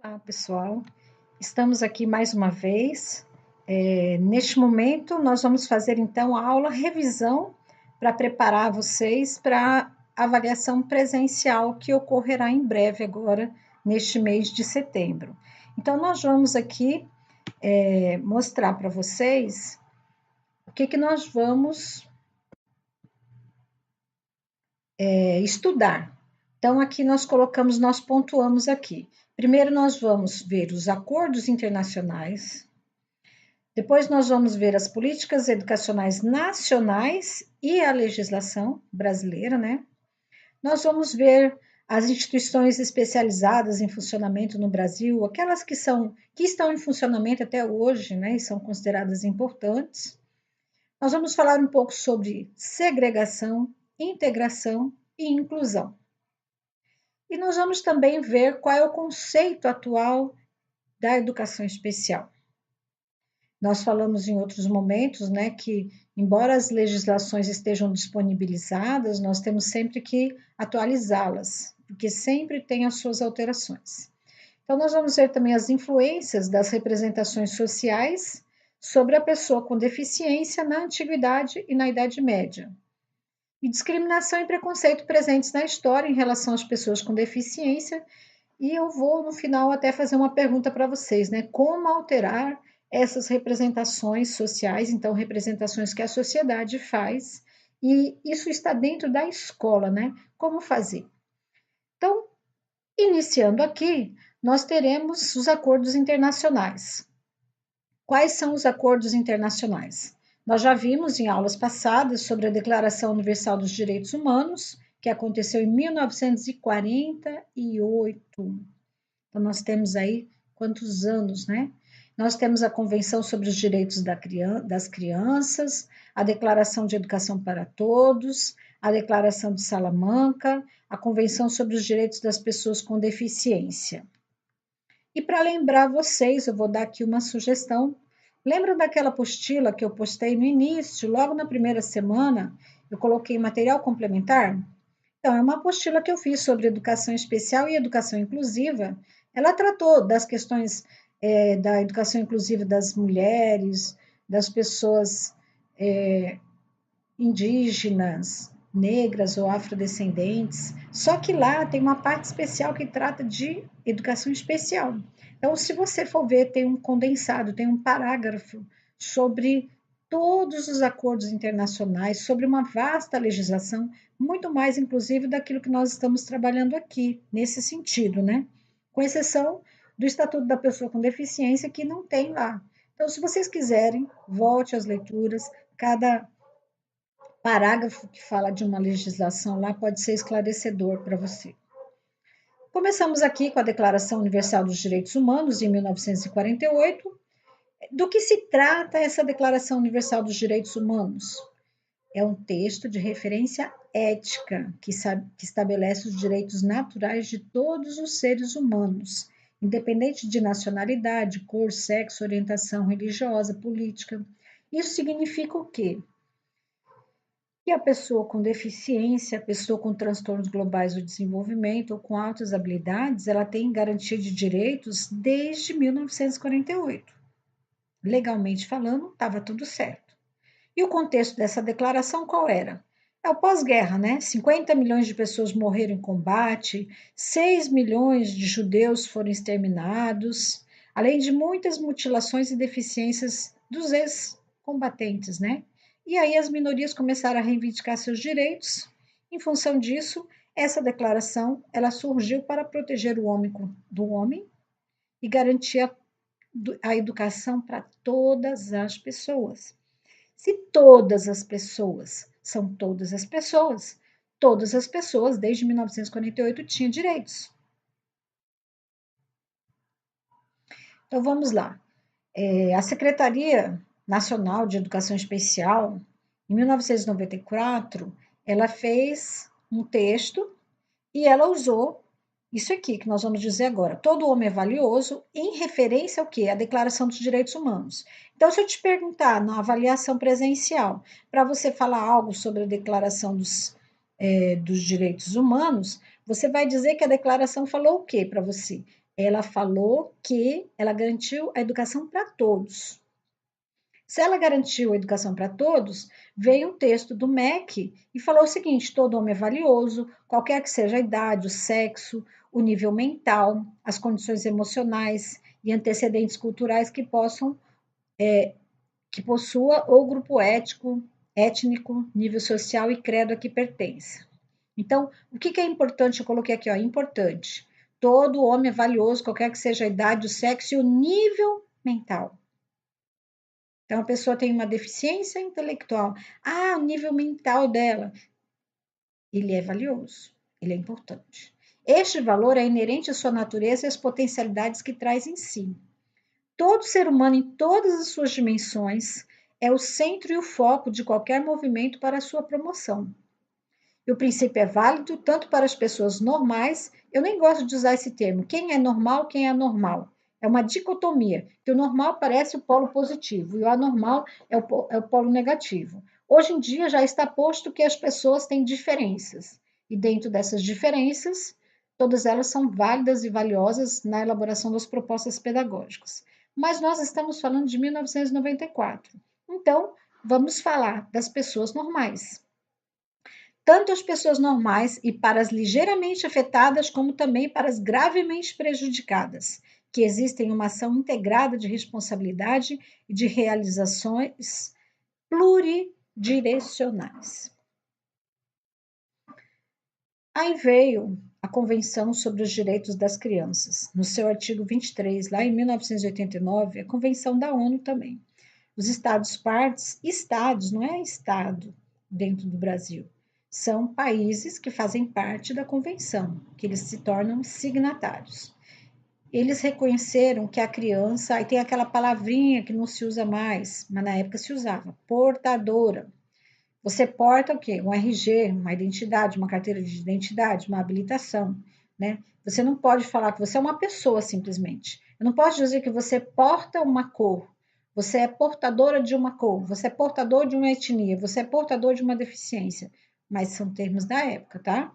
Olá, pessoal. Estamos aqui mais uma vez. Neste momento, nós vamos fazer então a aula revisão para preparar vocês para a avaliação presencial que ocorrerá em breve agora, neste mês de setembro. Então, nós vamos aqui mostrar para vocês o que nós vamos estudar. Então, aqui nós pontuamos aqui. Primeiro, nós vamos ver os acordos internacionais. Depois, nós vamos ver as políticas educacionais nacionais e a legislação brasileira, né? Nós vamos ver as instituições especializadas em funcionamento no Brasil, aquelas que estão em funcionamento até hoje, né? E são consideradas importantes. Nós vamos falar um pouco sobre segregação, integração e inclusão. E nós vamos também ver qual é o conceito atual da educação especial. Nós falamos em outros momentos, né, que embora as legislações estejam disponibilizadas, nós temos sempre que atualizá-las, porque sempre tem as suas alterações. Então, nós vamos ver também as influências das representações sociais sobre a pessoa com deficiência na Antiguidade e na Idade Média. E discriminação e preconceito presentes na história em relação às pessoas com deficiência. E eu vou, no final, até fazer uma pergunta para vocês, né? Como alterar essas representações sociais, então, representações que a sociedade faz, e isso está dentro da escola, né? Como fazer? Então, iniciando aqui, nós teremos os acordos internacionais. Quais são os acordos internacionais? Nós já vimos em aulas passadas sobre a Declaração Universal dos Direitos Humanos, que aconteceu em 1948. Então, nós temos aí quantos anos, né? Nós temos a Convenção sobre os Direitos das Crianças, a Declaração de Educação para Todos, a Declaração de Salamanca, a Convenção sobre os Direitos das Pessoas com Deficiência. E para lembrar vocês, eu vou dar aqui uma sugestão. Lembra daquela apostila que eu postei no início, logo na primeira semana, eu coloquei material complementar? Então, é uma apostila que eu fiz sobre educação especial e educação inclusiva. Ela tratou das questões da educação inclusiva das mulheres, das pessoas indígenas, negras ou afrodescendentes. Só que lá tem uma parte especial que trata de educação especial. Então, se você for ver, tem um condensado, tem um parágrafo sobre todos os acordos internacionais, sobre uma vasta legislação, muito mais, inclusive, daquilo que nós estamos trabalhando aqui, nesse sentido, né? Com exceção do Estatuto da Pessoa com Deficiência, que não tem lá. Então, se vocês quiserem, volte às leituras, cada parágrafo que fala de uma legislação lá pode ser esclarecedor para você. Começamos aqui com a Declaração Universal dos Direitos Humanos, em 1948. Do que se trata essa Declaração Universal dos Direitos Humanos? É um texto de referência ética que estabelece os direitos naturais de todos os seres humanos, independente de nacionalidade, cor, sexo, orientação religiosa, política. Isso significa o quê? Que a pessoa com deficiência, a pessoa com transtornos globais do desenvolvimento ou com altas habilidades, ela tem garantia de direitos desde 1948. Legalmente falando, estava tudo certo. E o contexto dessa declaração qual era? É o pós-guerra, né? 50 milhões de pessoas morreram em combate, 6 milhões de judeus foram exterminados, além de muitas mutilações e deficiências dos ex-combatentes, né? E aí as minorias começaram a reivindicar seus direitos. Em função disso, essa declaração ela surgiu para proteger o homem do homem e garantir a educação para todas as pessoas. Se todas as pessoas são todas as pessoas desde 1948 tinham direitos. Então vamos lá. A Secretaria Nacional de Educação Especial, em 1994, ela fez um texto e ela usou isso aqui que nós vamos dizer agora. Todo homem é valioso em referência ao quê? A Declaração dos Direitos Humanos. Então, se eu te perguntar na avaliação presencial, para você falar algo sobre a Declaração dos Direitos Humanos, você vai dizer que a declaração falou o quê para você? Ela falou que ela garantiu a educação para todos. Se ela garantiu a educação para todos, veio um texto do MEC e falou o seguinte: todo homem é valioso, qualquer que seja a idade, o sexo, o nível mental, as condições emocionais e antecedentes culturais que possua ou grupo étnico, nível social e credo a que pertence. Então, o que é importante? Eu coloquei aqui, ó, importante. Todo homem é valioso, qualquer que seja a idade, o sexo e o nível mental. Então, a pessoa tem uma deficiência intelectual. Ah, o nível mental dela. Ele é valioso, ele é importante. Este valor é inerente à sua natureza e às potencialidades que traz em si. Todo ser humano, em todas as suas dimensões, é o centro e o foco de qualquer movimento para a sua promoção. E o princípio é válido tanto para as pessoas normais, eu nem gosto de usar esse termo, quem é normal, quem é anormal. É uma dicotomia, que o normal parece o polo positivo e o anormal é o polo negativo. Hoje em dia já está posto que as pessoas têm diferenças, e dentro dessas diferenças, todas elas são válidas e valiosas na elaboração das propostas pedagógicas. Mas nós estamos falando de 1994, então vamos falar das pessoas normais, tanto as pessoas normais e para as ligeiramente afetadas, como também para as gravemente prejudicadas, que existem uma ação integrada de responsabilidade e de realizações pluridirecionais. Aí veio a Convenção sobre os Direitos das Crianças, no seu artigo 23, lá em 1989, a Convenção da ONU também. Os Estados-partes, estados, não é estado dentro do Brasil, são países que fazem parte da convenção, que eles se tornam signatários. Eles reconheceram que a criança, aí tem aquela palavrinha que não se usa mais, mas na época se usava, portadora. Você porta o quê? Um RG, uma identidade, uma carteira de identidade, uma habilitação, né? Você não pode falar que você é uma pessoa simplesmente. Eu não posso dizer que você porta uma cor, você é portadora de uma cor, você é portador de uma etnia, você é portador de uma deficiência, mas são termos da época, tá?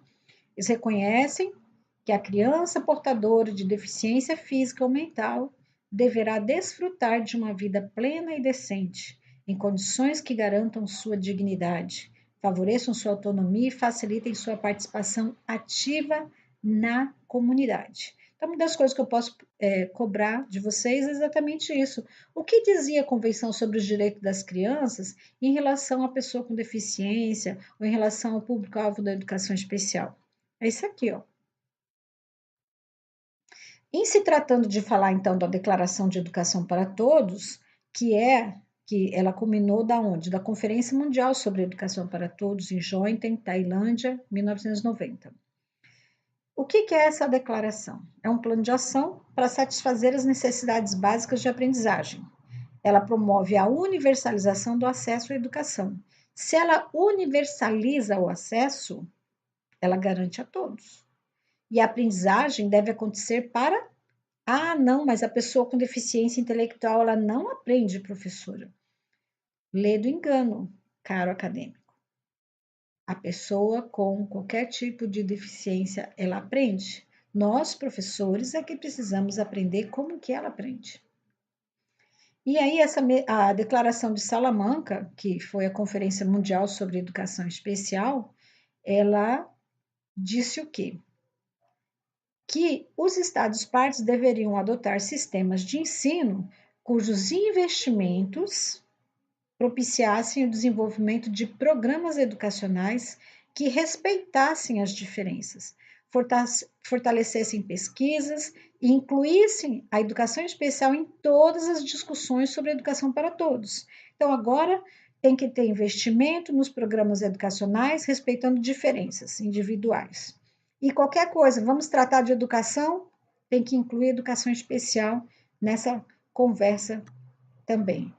Eles reconhecem que a criança portadora de deficiência física ou mental deverá desfrutar de uma vida plena e decente, em condições que garantam sua dignidade, favoreçam sua autonomia e facilitem sua participação ativa na comunidade. Então, uma das coisas que eu posso cobrar de vocês é exatamente isso. O que dizia a Convenção sobre os Direitos das Crianças em relação à pessoa com deficiência ou em relação ao público-alvo da educação especial? É isso aqui, ó. Em se tratando de falar, então, da Declaração de Educação para Todos, que ela culminou da onde? Da Conferência Mundial sobre Educação para Todos, em Jointen, Tailândia, 1990. O que é essa declaração? É um plano de ação para satisfazer as necessidades básicas de aprendizagem. Ela promove a universalização do acesso à educação. Se ela universaliza o acesso, ela garante a todos. E a aprendizagem deve acontecer para... Ah, não, mas a pessoa com deficiência intelectual, ela não aprende, professora. Lê do engano, caro acadêmico. A pessoa com qualquer tipo de deficiência, ela aprende. Nós, professores, é que precisamos aprender como que ela aprende. E aí, a Declaração de Salamanca, que foi a Conferência Mundial sobre Educação Especial, ela disse o quê? Que os Estados-partes deveriam adotar sistemas de ensino cujos investimentos propiciassem o desenvolvimento de programas educacionais que respeitassem as diferenças, fortalecessem pesquisas e incluíssem a educação especial em todas as discussões sobre educação para todos. Então, agora tem que ter investimento nos programas educacionais, respeitando diferenças individuais. E qualquer coisa, vamos tratar de educação, tem que incluir educação especial nessa conversa também.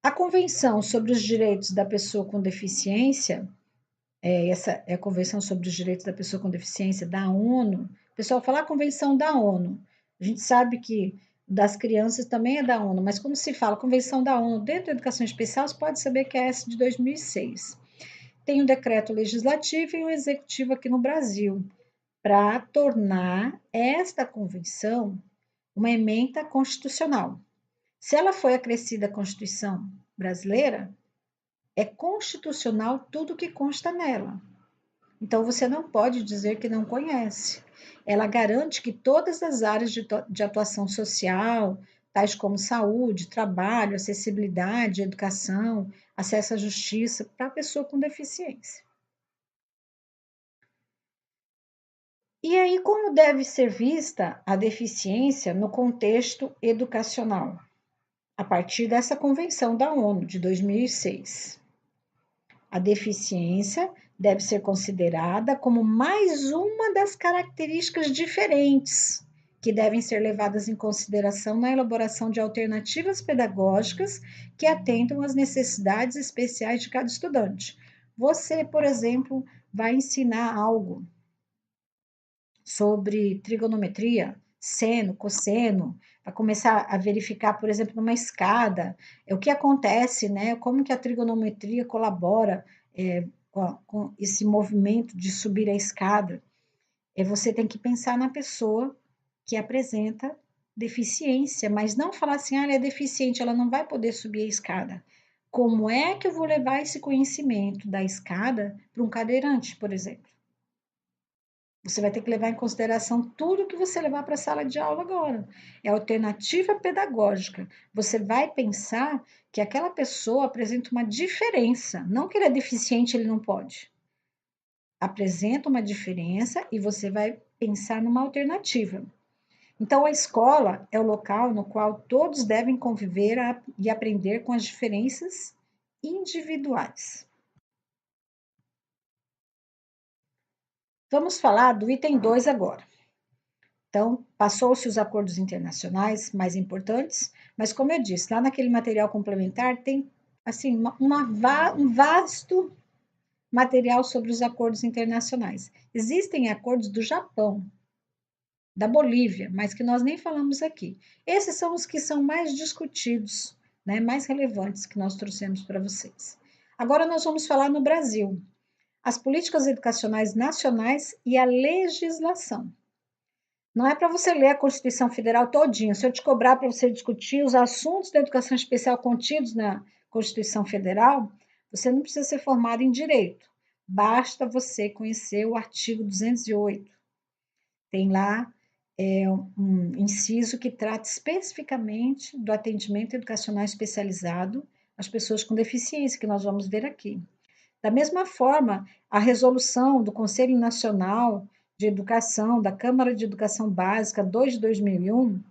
A Convenção sobre os Direitos da Pessoa com Deficiência, essa é a Convenção sobre os Direitos da Pessoa com Deficiência da ONU. O pessoal fala a Convenção da ONU. A gente sabe que das crianças também é da ONU, mas quando se fala Convenção da ONU dentro da educação especial, você pode saber que é essa de 2006. tem o decreto legislativo e o executivo aqui no Brasil, para tornar esta convenção uma ementa constitucional. Se ela foi acrescida à Constituição brasileira, é constitucional tudo que consta nela. Então, você não pode dizer que não conhece. Ela garante que todas as áreas de atuação social, tais como saúde, trabalho, acessibilidade, educação, acesso à justiça para a pessoa com deficiência. E aí, como deve ser vista a deficiência no contexto educacional? A partir dessa Convenção da ONU de 2006. A deficiência deve ser considerada como mais uma das características diferentes que devem ser levadas em consideração na elaboração de alternativas pedagógicas que atendam às necessidades especiais de cada estudante. Você, por exemplo, vai ensinar algo sobre trigonometria, seno, cosseno, vai começar a verificar, por exemplo, numa escada, o que acontece, né? Como que a trigonometria colabora com esse movimento de subir a escada. Você tem que pensar na pessoa que apresenta deficiência, mas não falar assim, ela é deficiente, ela não vai poder subir a escada. Como é que eu vou levar esse conhecimento da escada para um cadeirante, por exemplo? Você vai ter que levar em consideração tudo que você levar para a sala de aula agora. É alternativa pedagógica. Você vai pensar que aquela pessoa apresenta uma diferença, não que ele é deficiente, ele não pode. Apresenta uma diferença e você vai pensar numa alternativa. Então, a escola é o local no qual todos devem conviver e aprender com as diferenças individuais. Vamos falar do item 2 agora. Então, passou-se os acordos internacionais mais importantes, mas como eu disse, lá naquele material complementar tem assim um vasto material sobre os acordos internacionais. Existem acordos do Japão, da Bolívia, mas que nós nem falamos aqui. Esses são os que são mais discutidos, né, mais relevantes que nós trouxemos para vocês. Agora nós vamos falar no Brasil, as políticas educacionais nacionais e a legislação. Não é para você ler a Constituição Federal todinha. Se eu te cobrar para você discutir os assuntos da educação especial contidos na Constituição Federal, você não precisa ser formado em direito. Basta você conhecer o artigo 208. Tem lá um inciso que trata especificamente do atendimento educacional especializado às pessoas com deficiência, que nós vamos ver aqui. Da mesma forma, a resolução do Conselho Nacional de Educação, da Câmara de Educação Básica 2 de 2001,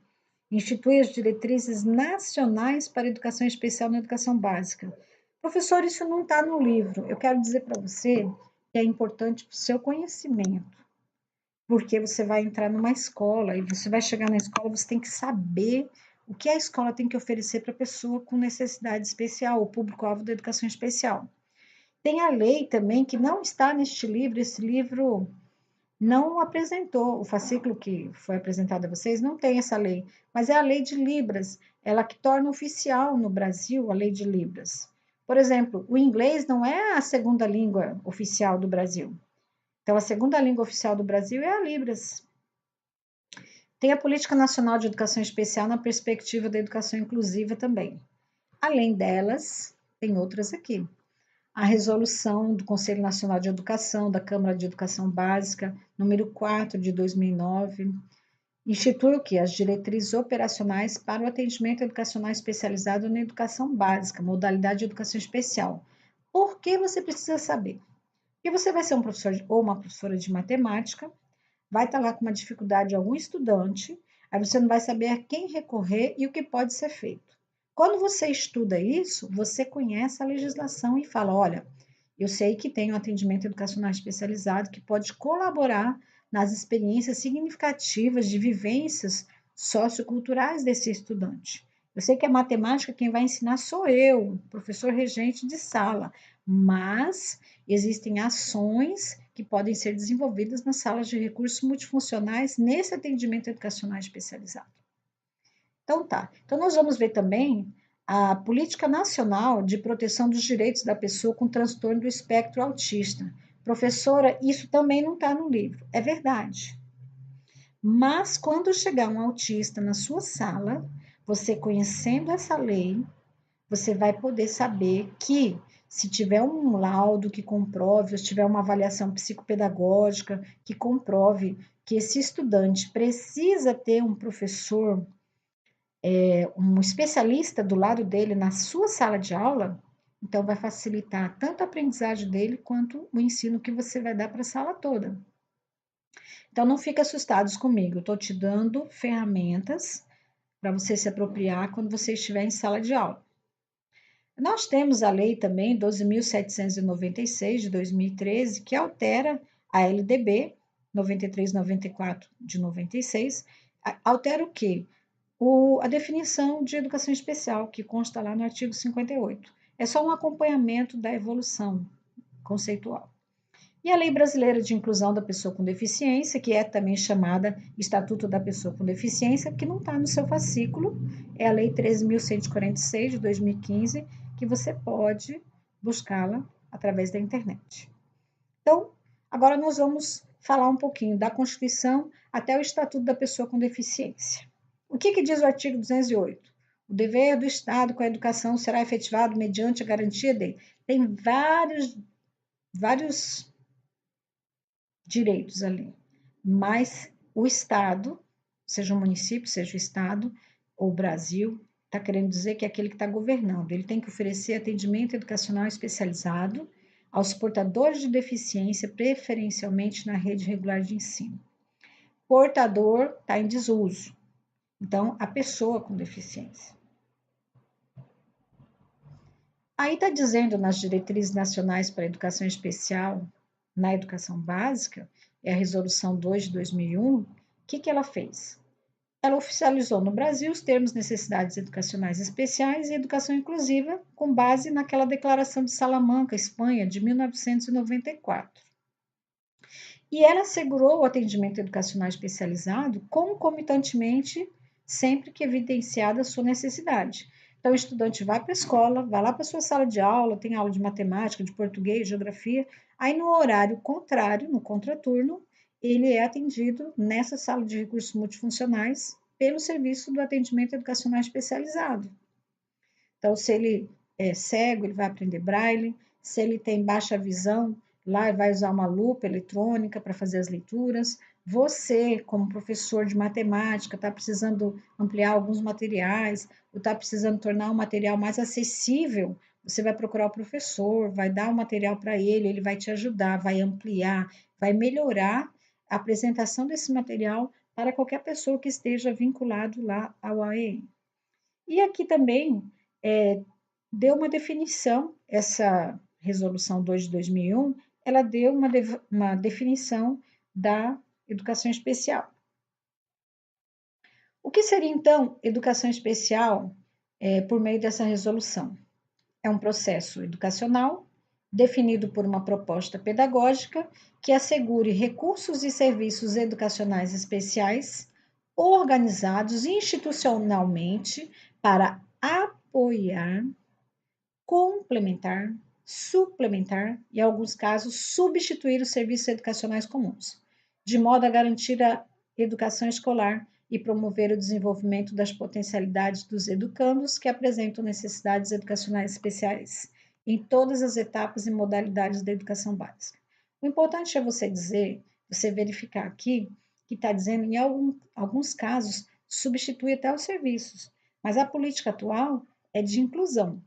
institui as diretrizes nacionais para a educação especial na educação básica. Professor, isso não está no livro. Eu quero dizer para você que é importante para o seu conhecimento, porque você vai entrar numa escola e você vai chegar na escola, você tem que saber o que a escola tem que oferecer para a pessoa com necessidade especial, o público-alvo da educação especial. Tem a lei também, que não está neste livro, esse livro não apresentou, o fascículo que foi apresentado a vocês não tem essa lei, mas é a lei de Libras, ela que torna oficial no Brasil a lei de Libras. Por exemplo, o inglês não é a segunda língua oficial do Brasil. Então, a segunda língua oficial do Brasil é a Libras. Tem a Política Nacional de Educação Especial na perspectiva da educação inclusiva também. Além delas, tem outras aqui. A resolução do Conselho Nacional de Educação, da Câmara de Educação Básica, número 4 de 2009, institui o quê? As diretrizes operacionais para o atendimento educacional especializado na educação básica, modalidade de educação especial. Por que você precisa saber? Porque você vai ser um professor ou uma professora de matemática, vai estar lá com uma dificuldade de algum estudante, aí você não vai saber a quem recorrer e o que pode ser feito. Quando você estuda isso, você conhece a legislação e fala, olha, eu sei que tem um atendimento educacional especializado que pode colaborar nas experiências significativas de vivências socioculturais desse estudante. Eu sei que a matemática quem vai ensinar sou eu, professor regente de sala, mas existem ações que podem ser desenvolvidas nas salas de recursos multifuncionais nesse atendimento educacional especializado. Então tá. Então nós vamos ver também a Política Nacional de Proteção dos Direitos da Pessoa com Transtorno do Espectro Autista. Professora, isso também não está no livro. É verdade. Mas quando chegar um autista na sua sala, você conhecendo essa lei, você vai poder saber que se tiver um laudo que comprove, ou se tiver uma avaliação psicopedagógica que comprove que esse estudante precisa ter um professor, um especialista do lado dele na sua sala de aula, então vai facilitar tanto a aprendizagem dele quanto o ensino que você vai dar para a sala toda. Então não fique assustados comigo, eu estou te dando ferramentas para você se apropriar quando você estiver em sala de aula. Nós temos a lei também 12.796 de 2013, que altera a LDB 9394 de 96, altera o quê? A definição de educação especial, que consta lá no artigo 58. É só um acompanhamento da evolução conceitual. E a Lei Brasileira de Inclusão da Pessoa com Deficiência, que é também chamada Estatuto da Pessoa com Deficiência, que não está no seu fascículo, é a Lei 13.146 de 2015, que você pode buscá-la através da internet. Então, agora nós vamos falar um pouquinho da Constituição até o Estatuto da Pessoa com Deficiência. O que diz o artigo 208? O dever do Estado com a educação será efetivado mediante a garantia de... Tem vários direitos ali, mas o Estado, seja o município, seja o Estado, ou o Brasil, está querendo dizer que é aquele que está governando. Ele tem que oferecer atendimento educacional especializado aos portadores de deficiência, preferencialmente na rede regular de ensino. Portador está em desuso. Então, a pessoa com deficiência. Aí está dizendo nas diretrizes nacionais para a educação especial, na educação básica, é a resolução 2 de 2001, o que ela fez? Ela oficializou no Brasil os termos necessidades educacionais especiais e educação inclusiva, com base naquela declaração de Salamanca, Espanha, de 1994. E ela assegurou o atendimento educacional especializado concomitantemente, sempre que evidenciada a sua necessidade. Então, o estudante vai para a escola, vai lá para a sua sala de aula, tem aula de matemática, de português, geografia, aí no horário contrário, no contraturno, ele é atendido nessa sala de recursos multifuncionais pelo serviço do atendimento educacional especializado. Então, se ele é cego, ele vai aprender braille, se ele tem baixa visão, lá vai usar uma lupa eletrônica para fazer as leituras. Você, como professor de matemática, está precisando ampliar alguns materiais, ou está precisando tornar o material mais acessível, você vai procurar o professor, vai dar o material para ele, ele vai te ajudar, vai ampliar, vai melhorar a apresentação desse material para qualquer pessoa que esteja vinculado lá ao AEM. E aqui também deu uma definição, essa resolução 2 de 2001, ela deu uma definição da educação especial. O que seria, então, educação especial por meio dessa resolução? É um processo educacional definido por uma proposta pedagógica que assegure recursos e serviços educacionais especiais organizados institucionalmente para apoiar, complementar, suplementar e, em alguns casos, substituir os serviços educacionais comuns, de modo a garantir a educação escolar e promover o desenvolvimento das potencialidades dos educandos que apresentam necessidades educacionais especiais em todas as etapas e modalidades da educação básica. O importante é você dizer, você verificar aqui, que está dizendo, em alguns casos, substitui até os serviços, mas a política atual é de inclusão.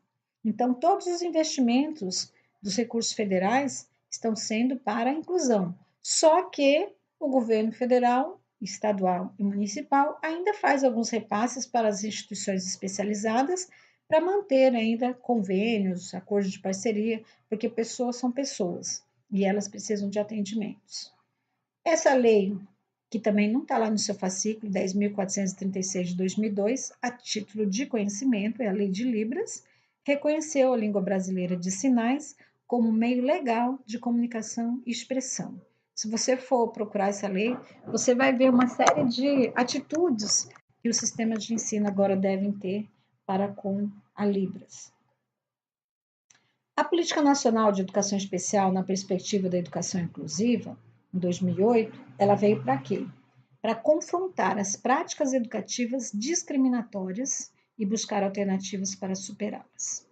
Então, todos os investimentos dos recursos federais estão sendo para a inclusão, só que o governo federal, estadual e municipal ainda faz alguns repasses para as instituições especializadas para manter ainda convênios, acordos de parceria, porque pessoas são pessoas e elas precisam de atendimentos. Essa lei, que também não está lá no seu fascículo, 10.436 de 2002, a título de conhecimento, é a Lei de Libras, reconheceu a língua brasileira de sinais como meio legal de comunicação e expressão. Se você for procurar essa lei, você vai ver uma série de atitudes que os sistemas de ensino agora devem ter para com a Libras. A Política Nacional de Educação Especial na perspectiva da educação inclusiva, em 2008, ela veio para quê? Para confrontar as práticas educativas discriminatórias e buscar alternativas para superá-las.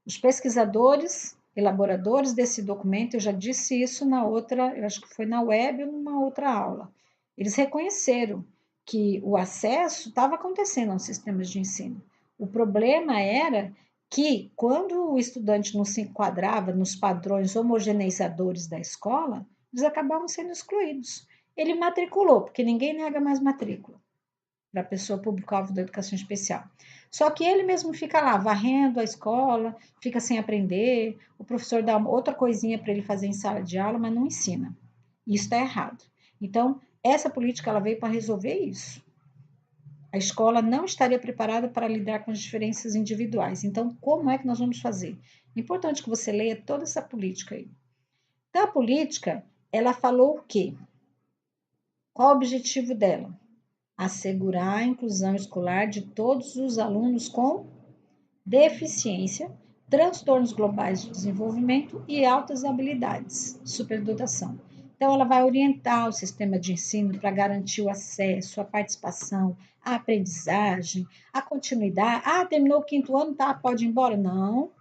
Os pesquisadores, elaboradores desse documento, eu já disse isso na outra, eu acho que foi na web ou numa outra aula, eles reconheceram que o acesso estava acontecendo aos sistemas de ensino. O problema era que, quando o estudante não se enquadrava nos padrões homogeneizadores da escola, eles acabavam sendo excluídos. Ele matriculou, porque ninguém nega mais matrícula para a pessoa público-alvo da educação especial. Só que ele mesmo fica lá, varrendo a escola, fica sem aprender, o professor dá outra coisinha para ele fazer em sala de aula, mas não ensina. Isso está errado. Então, essa política ela veio para resolver isso. A escola não estaria preparada para lidar com as diferenças individuais. Então, como é que nós vamos fazer? É importante que você leia toda essa política aí. Então, a política, ela falou o quê? Qual o objetivo dela? Assegurar a inclusão escolar de todos os alunos com deficiência, transtornos globais de desenvolvimento e altas habilidades, superdotação. Então, ela vai orientar o sistema de ensino para garantir o acesso, a participação, a aprendizagem, a continuidade. Ah, terminou o quinto ano, tá, pode ir embora? Não,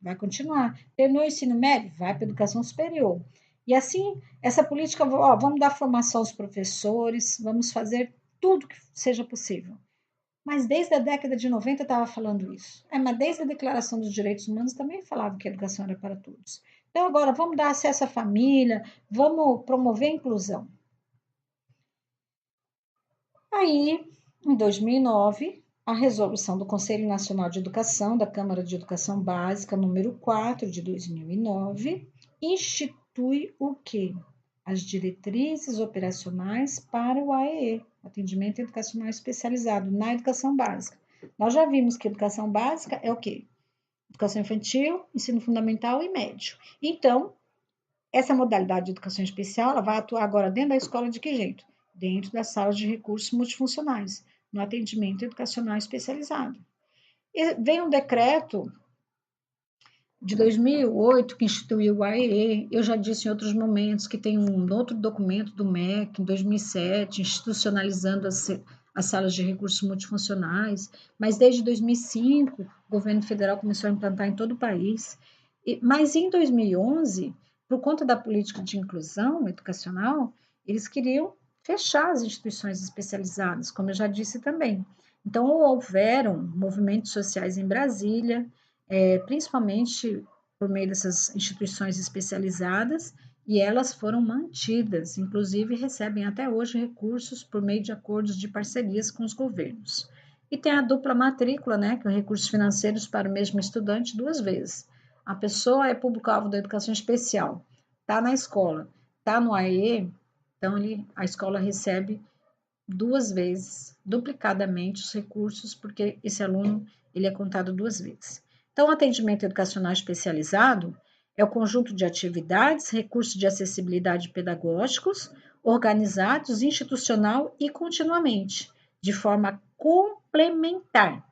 vai continuar. Terminou o ensino médio? Vai para a educação superior. E assim, essa política, ó, vamos dar formação aos professores, vamos fazer tudo que seja possível. Mas desde a década de 90 estava falando isso. Mas desde a Declaração dos Direitos Humanos também falava que a educação era para todos. Então, agora, vamos dar acesso à família, vamos promover a inclusão. Aí, em 2009, a resolução do Conselho Nacional de Educação, da Câmara de Educação Básica, número 4 de 2009, institui o quê? As diretrizes operacionais para o AEE, Atendimento Educacional Especializado, na educação básica. Nós já vimos que educação básica é o quê? Educação infantil, ensino fundamental e médio. Então, essa modalidade de educação especial, ela vai atuar agora dentro da escola de que jeito? Dentro das salas de recursos multifuncionais, no atendimento educacional especializado. E veio um decreto de 2008 que instituiu o AEE. Eu já disse em outros momentos que tem um outro documento do MEC, em 2007, institucionalizando as salas de recursos multifuncionais, mas desde 2005 o governo federal começou a implantar em todo o país. Mas em 2011, por conta da política de inclusão educacional, eles queriam fechar as instituições especializadas, como eu já disse também. Então, houveram movimentos sociais em Brasília, principalmente por meio dessas instituições especializadas, e elas foram mantidas, inclusive recebem até hoje recursos por meio de acordos de parcerias com os governos. E tem a dupla matrícula, né, que é recursos financeiros para o mesmo estudante 2 vezes. A pessoa é público-alvo da educação especial, está na escola, está no AE, então a escola recebe 2 vezes, duplicadamente os recursos, porque esse aluno ele é contado 2 vezes. Então, o atendimento educacional especializado é o conjunto de atividades, recursos de acessibilidade pedagógicos, organizados, institucional e continuamente, de forma complementar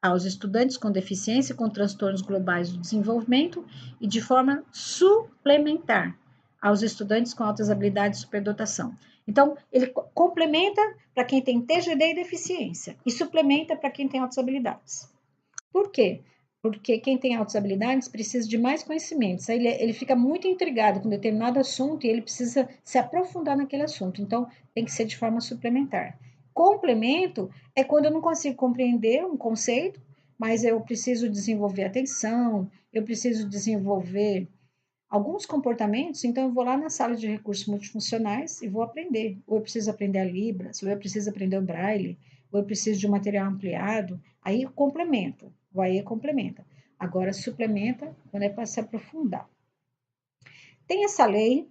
aos estudantes com deficiência e com transtornos globais do desenvolvimento e de forma suplementar aos estudantes com altas habilidades de superdotação. Então, ele complementa para quem tem TGD e deficiência e suplementa para quem tem altas habilidades. Por quê? Porque quem tem altas habilidades precisa de mais conhecimentos. Aí ele fica muito intrigado com determinado assunto e ele precisa se aprofundar naquele assunto. Então, tem que ser de forma suplementar. Complemento é quando eu não consigo compreender um conceito, mas eu preciso desenvolver atenção, eu preciso desenvolver alguns comportamentos, então eu vou lá na sala de recursos multifuncionais e vou aprender. Ou eu preciso aprender a Libras, ou eu preciso aprender o Braille, ou eu preciso de um material ampliado. Aí complementa, o AE complementa. Agora suplementa quando é para se aprofundar. Tem essa lei,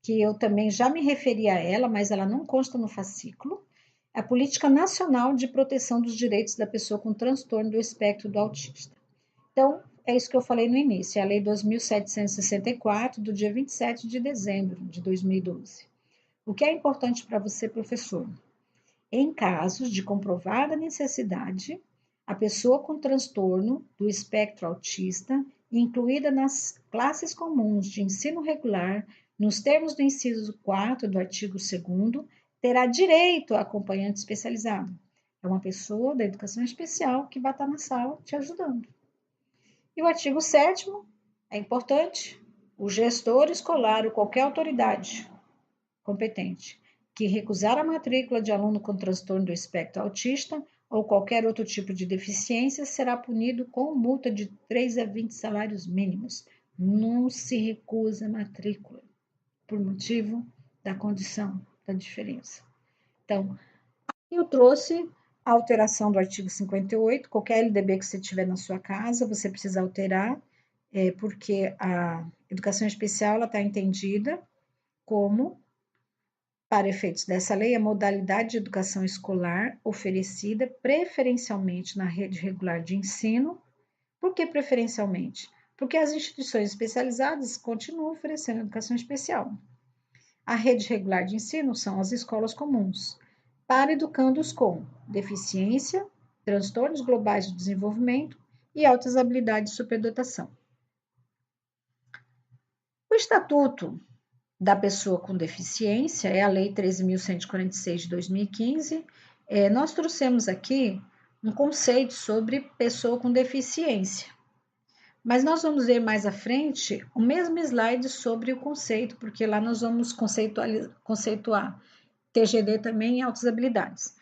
que eu também já me referi a ela, mas ela não consta no fascículo, a Política Nacional de Proteção dos Direitos da Pessoa com Transtorno do Espectro do Autista. Então, é isso que eu falei no início, é a Lei 2.764, do dia 27 de dezembro de 2012. O que é importante para você, professor? Em casos de comprovada necessidade, a pessoa com transtorno do espectro autista, incluída nas classes comuns de ensino regular, nos termos do inciso 4 do artigo 2º, terá direito a acompanhante especializado. É uma pessoa da educação especial que vai estar na sala te ajudando. E o artigo 7º é importante: o gestor escolar ou qualquer autoridade competente que recusar a matrícula de aluno com transtorno do espectro autista ou qualquer outro tipo de deficiência será punido com multa de 3 a 20 salários mínimos. Não se recusa a matrícula por motivo da condição, da diferença. Então, eu trouxe a alteração do artigo 58, qualquer LDB que você tiver na sua casa, você precisa alterar, porque a educação especial está entendida como, para efeitos dessa lei, a modalidade de educação escolar oferecida preferencialmente na rede regular de ensino. Por que preferencialmente? Porque as instituições especializadas continuam oferecendo educação especial. A rede regular de ensino são as escolas comuns, para educandos com deficiência, transtornos globais de desenvolvimento e altas habilidades de superdotação. O Estatuto da Pessoa com Deficiência é a Lei 13.146 de 2015. Nós trouxemos aqui um conceito sobre pessoa com deficiência, mas nós vamos ver mais à frente o mesmo slide sobre o conceito, porque lá nós vamos conceituar TGD também e altas habilidades.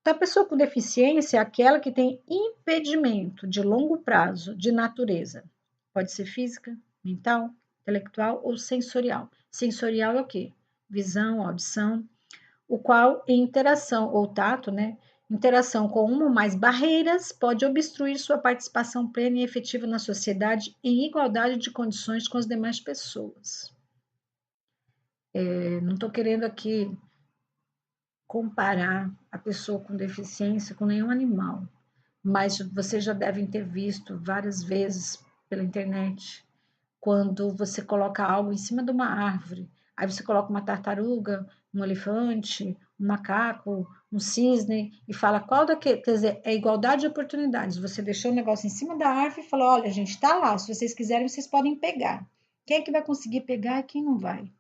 Então, a pessoa com deficiência é aquela que tem impedimento de longo prazo de natureza. Pode ser física, mental, intelectual ou sensorial. Sensorial é o quê? Visão, audição, o qual em interação, ou tato, né? Interação com uma ou mais barreiras pode obstruir sua participação plena e efetiva na sociedade em igualdade de condições com as demais pessoas. Não estou querendo aqui comparar a pessoa com deficiência com nenhum animal, mas vocês já devem ter visto várias vezes pela internet, quando você coloca algo em cima de uma árvore, aí você coloca uma tartaruga, um elefante, um macaco, um cisne, e fala qual daquele, quer dizer, é igualdade de oportunidades. Você deixou o negócio em cima da árvore e falou, olha, gente, está lá, se vocês quiserem, vocês podem pegar. Quem é que vai conseguir pegar e quem não vai?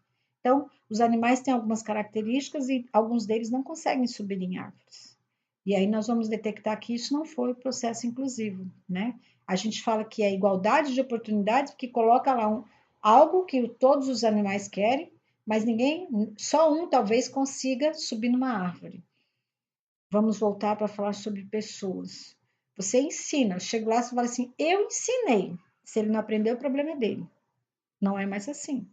Então, os animais têm algumas características e alguns deles não conseguem subir em árvores. E aí nós vamos detectar que isso não foi o processo inclusivo, né? A gente fala que é igualdade de oportunidades, porque coloca lá algo que todos os animais querem, mas ninguém, só um talvez consiga subir numa árvore. Vamos voltar para falar sobre pessoas. Você ensina, chega lá e fala assim, eu ensinei. Se ele não aprendeu, o problema é dele. Não é mais assim.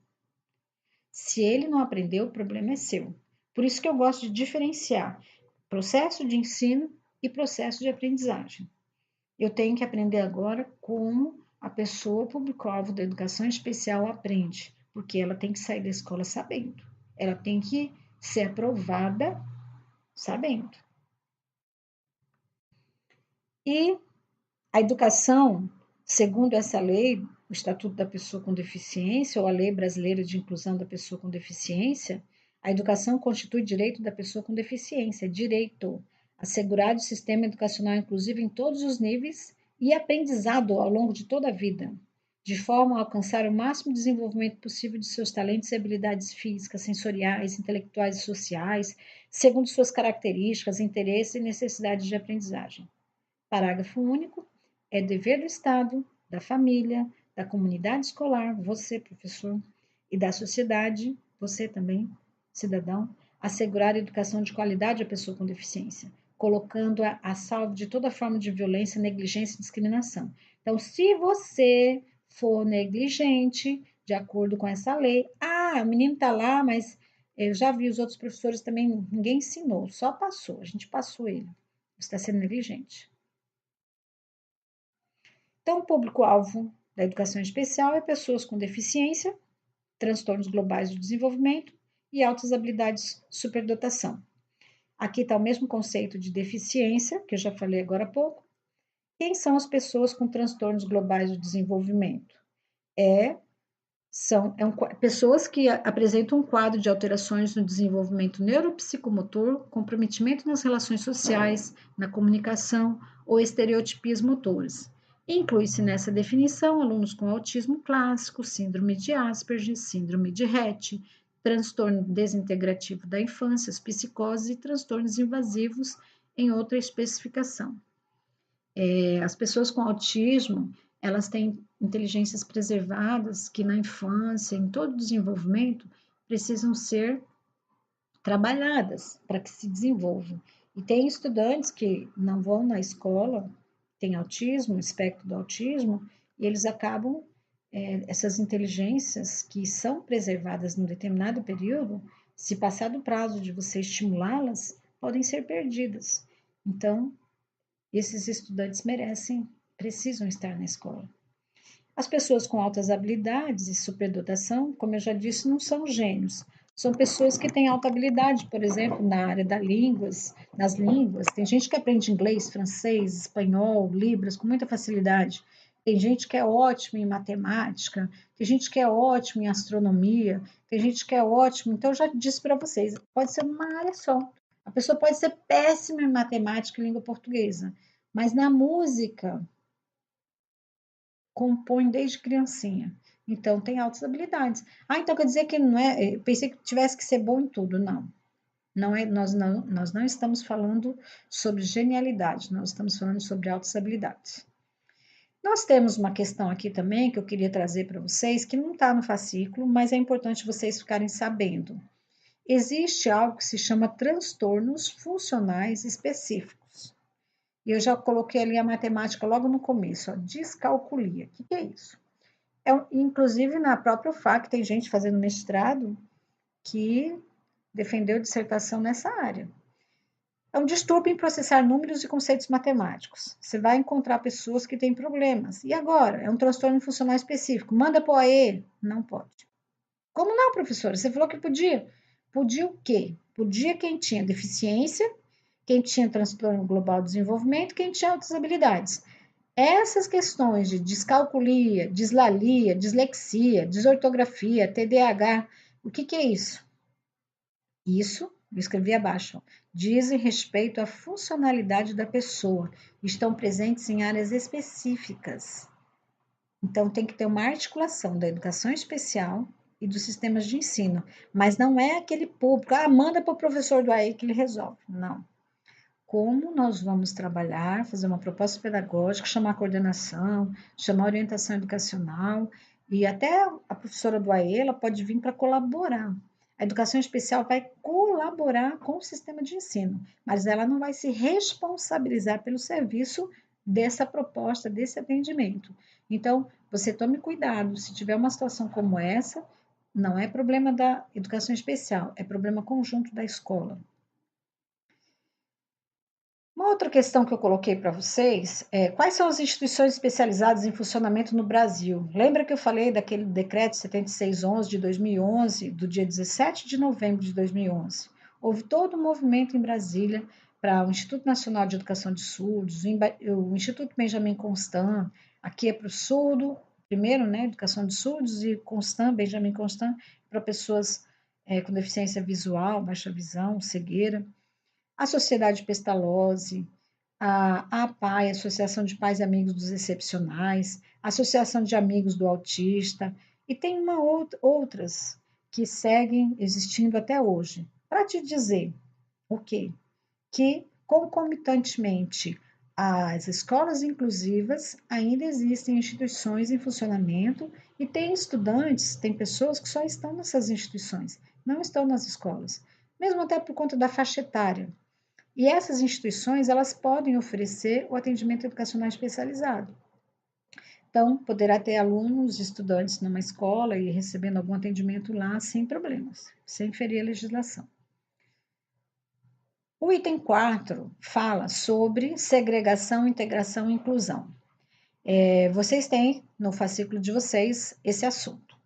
Se ele não aprendeu, o problema é seu. Por isso que eu gosto de diferenciar processo de ensino e processo de aprendizagem. Eu tenho que aprender agora como a pessoa público-alvo da educação especial aprende, porque ela tem que sair da escola sabendo. Ela tem que ser aprovada sabendo. E a educação, segundo essa lei, o Estatuto da Pessoa com Deficiência, ou a Lei Brasileira de Inclusão da Pessoa com Deficiência, a educação constitui direito da pessoa com deficiência, direito assegurado o sistema educacional inclusivo em todos os níveis e aprendizado ao longo de toda a vida, de forma a alcançar o máximo desenvolvimento possível de seus talentos e habilidades físicas, sensoriais, intelectuais e sociais, segundo suas características, interesses e necessidades de aprendizagem. Parágrafo único. É dever do Estado, da família, da comunidade escolar, você, professor, e da sociedade, você também, cidadão, assegurar a educação de qualidade à pessoa com deficiência, colocando-a a salvo de toda forma de violência, negligência e discriminação. Então, se você for negligente, de acordo com essa lei, o menino está lá, mas eu já vi os outros professores também, ninguém ensinou, só passou, a gente passou ele. Você está sendo negligente. Então, o público-alvo da educação especial é pessoas com deficiência, transtornos globais do desenvolvimento e altas habilidades de superdotação. Aqui está o mesmo conceito de deficiência, que eu já falei agora há pouco. Quem são as pessoas com transtornos globais do desenvolvimento? É São pessoas que apresentam um quadro de alterações no desenvolvimento neuropsicomotor, comprometimento nas relações sociais, na comunicação ou estereotipias motoras. Inclui-se nessa definição alunos com autismo clássico, síndrome de Asperger, síndrome de Rett, transtorno desintegrativo da infância, psicoses e transtornos invasivos em outra especificação. As pessoas com autismo, elas têm inteligências preservadas que na infância, em todo o desenvolvimento, precisam ser trabalhadas para que se desenvolvam. E tem estudantes que não vão na escola, têm autismo, espectro do autismo, e eles acabam, essas inteligências que são preservadas num determinado período, se passar do prazo de você estimulá-las, podem ser perdidas. Então, esses estudantes precisam estar na escola. As pessoas com altas habilidades e superdotação, como eu já disse, não são gênios. São pessoas que têm alta habilidade, por exemplo, na área das línguas, nas línguas. Tem gente que aprende inglês, francês, espanhol, libras com muita facilidade. Tem gente que é ótima em matemática, tem gente que é ótima em astronomia, tem gente que é ótima. Então, eu já disse para vocês, pode ser uma área só. A pessoa pode ser péssima em matemática e língua portuguesa, mas na música compõe desde criancinha. Então tem altas habilidades. Ah, então quer dizer que não é. Eu pensei que tivesse que ser bom em tudo. Não. Não é, nós não estamos falando sobre genialidade, nós estamos falando sobre altas habilidades. Nós temos uma questão aqui também que eu queria trazer para vocês, que não está no fascículo, mas é importante vocês ficarem sabendo. Existe algo que se chama transtornos funcionais específicos. E eu já coloquei ali a matemática logo no começo, ó, descalculia. O que é isso? Inclusive, na própria UFAC, tem gente fazendo mestrado que defendeu dissertação nessa área. É um distúrbio em processar números e conceitos matemáticos. Você vai encontrar pessoas que têm problemas. E agora? É um transtorno funcional específico. Manda para o AE? Não pode. Como não, professora? Você falou que podia. Podia o quê? Podia quem tinha deficiência, quem tinha transtorno global de desenvolvimento, quem tinha outras habilidades. Essas questões de descalculia, dislalia, dislexia, desortografia, TDAH, o que é isso? Isso, eu escrevi abaixo, dizem respeito à funcionalidade da pessoa, estão presentes em áreas específicas. Então, tem que ter uma articulação da educação especial e dos sistemas de ensino, mas não é aquele público, manda para o professor do AE que ele resolve. Não. Como nós vamos trabalhar, fazer uma proposta pedagógica, chamar a coordenação, chamar a orientação educacional, e até a professora do AE, ela pode vir para colaborar. A educação especial vai colaborar com o sistema de ensino, mas ela não vai se responsabilizar pelo serviço dessa proposta, desse atendimento. Então, você tome cuidado, se tiver uma situação como essa, não é problema da educação especial, é problema conjunto da escola. Uma outra questão que eu coloquei para vocês é quais são as instituições especializadas em funcionamento no Brasil? Lembra que eu falei daquele decreto 7611 de 2011, do dia 17 de novembro de 2011? Houve todo um movimento em Brasília para o Instituto Nacional de Educação de Surdos, o Instituto Benjamin Constant, aqui é para o surdo, primeiro, né, Educação de Surdos, e Constant, Benjamin Constant, para pessoas com deficiência visual, baixa visão, cegueira. A Sociedade Pestalozzi, a APAE, Associação de Pais e Amigos dos Excepcionais, a Associação de Amigos do Autista, e tem outras que seguem existindo até hoje. Para te dizer o quê? Que, concomitantemente às escolas inclusivas, ainda existem instituições em funcionamento e tem estudantes, tem pessoas que só estão nessas instituições, não estão nas escolas, mesmo até por conta da faixa etária. E essas instituições, elas podem oferecer o atendimento educacional especializado. Então, poderá ter alunos, estudantes numa escola e recebendo algum atendimento lá sem problemas, sem ferir a legislação. O item 4 fala sobre segregação, integração e inclusão. Vocês têm no fascículo de vocês esse assunto,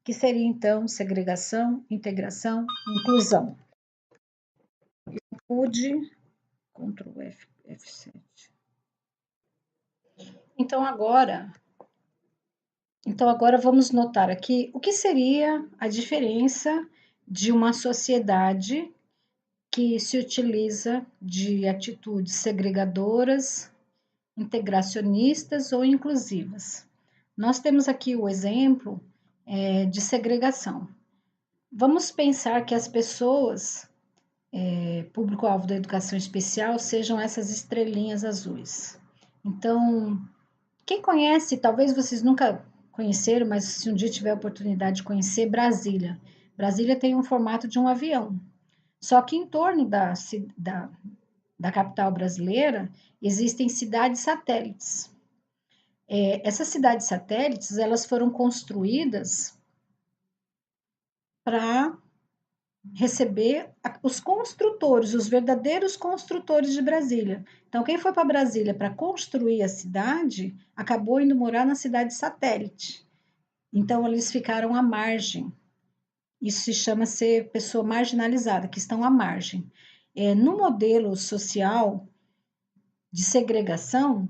que seria então segregação, integração, inclusão. Pude, Ctrl F, F7. Então, agora, Então, agora vamos notar aqui o que seria a diferença de uma sociedade que se utiliza de atitudes segregadoras, integracionistas ou inclusivas. Nós temos aqui o exemplo de segregação. Vamos pensar que as pessoas, público-alvo da educação especial, sejam essas estrelinhas azuis. Então, quem conhece, talvez vocês nunca conheceram, mas se um dia tiver a oportunidade de conhecer Brasília. Brasília tem um formato de um avião. Só que em torno da capital brasileira existem cidades satélites. Essas cidades satélites, elas foram construídas para receber os construtores, os verdadeiros construtores de Brasília. Então, quem foi para Brasília para construir a cidade, acabou indo morar na cidade satélite. Então, eles ficaram à margem. Isso se chama ser pessoa marginalizada, que estão à margem. No modelo social de segregação,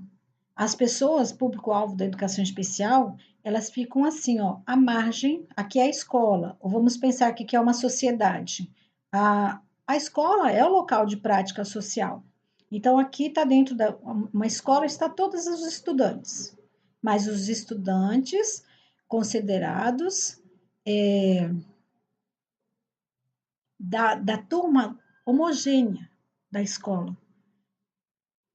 as pessoas, público-alvo da educação especial, elas ficam assim, ó, à margem, aqui é a escola, ou vamos pensar que aqui é uma sociedade. A escola é o local de prática social. Então, aqui está dentro da uma escola, está todos os estudantes, mas os estudantes considerados da turma homogênea da escola.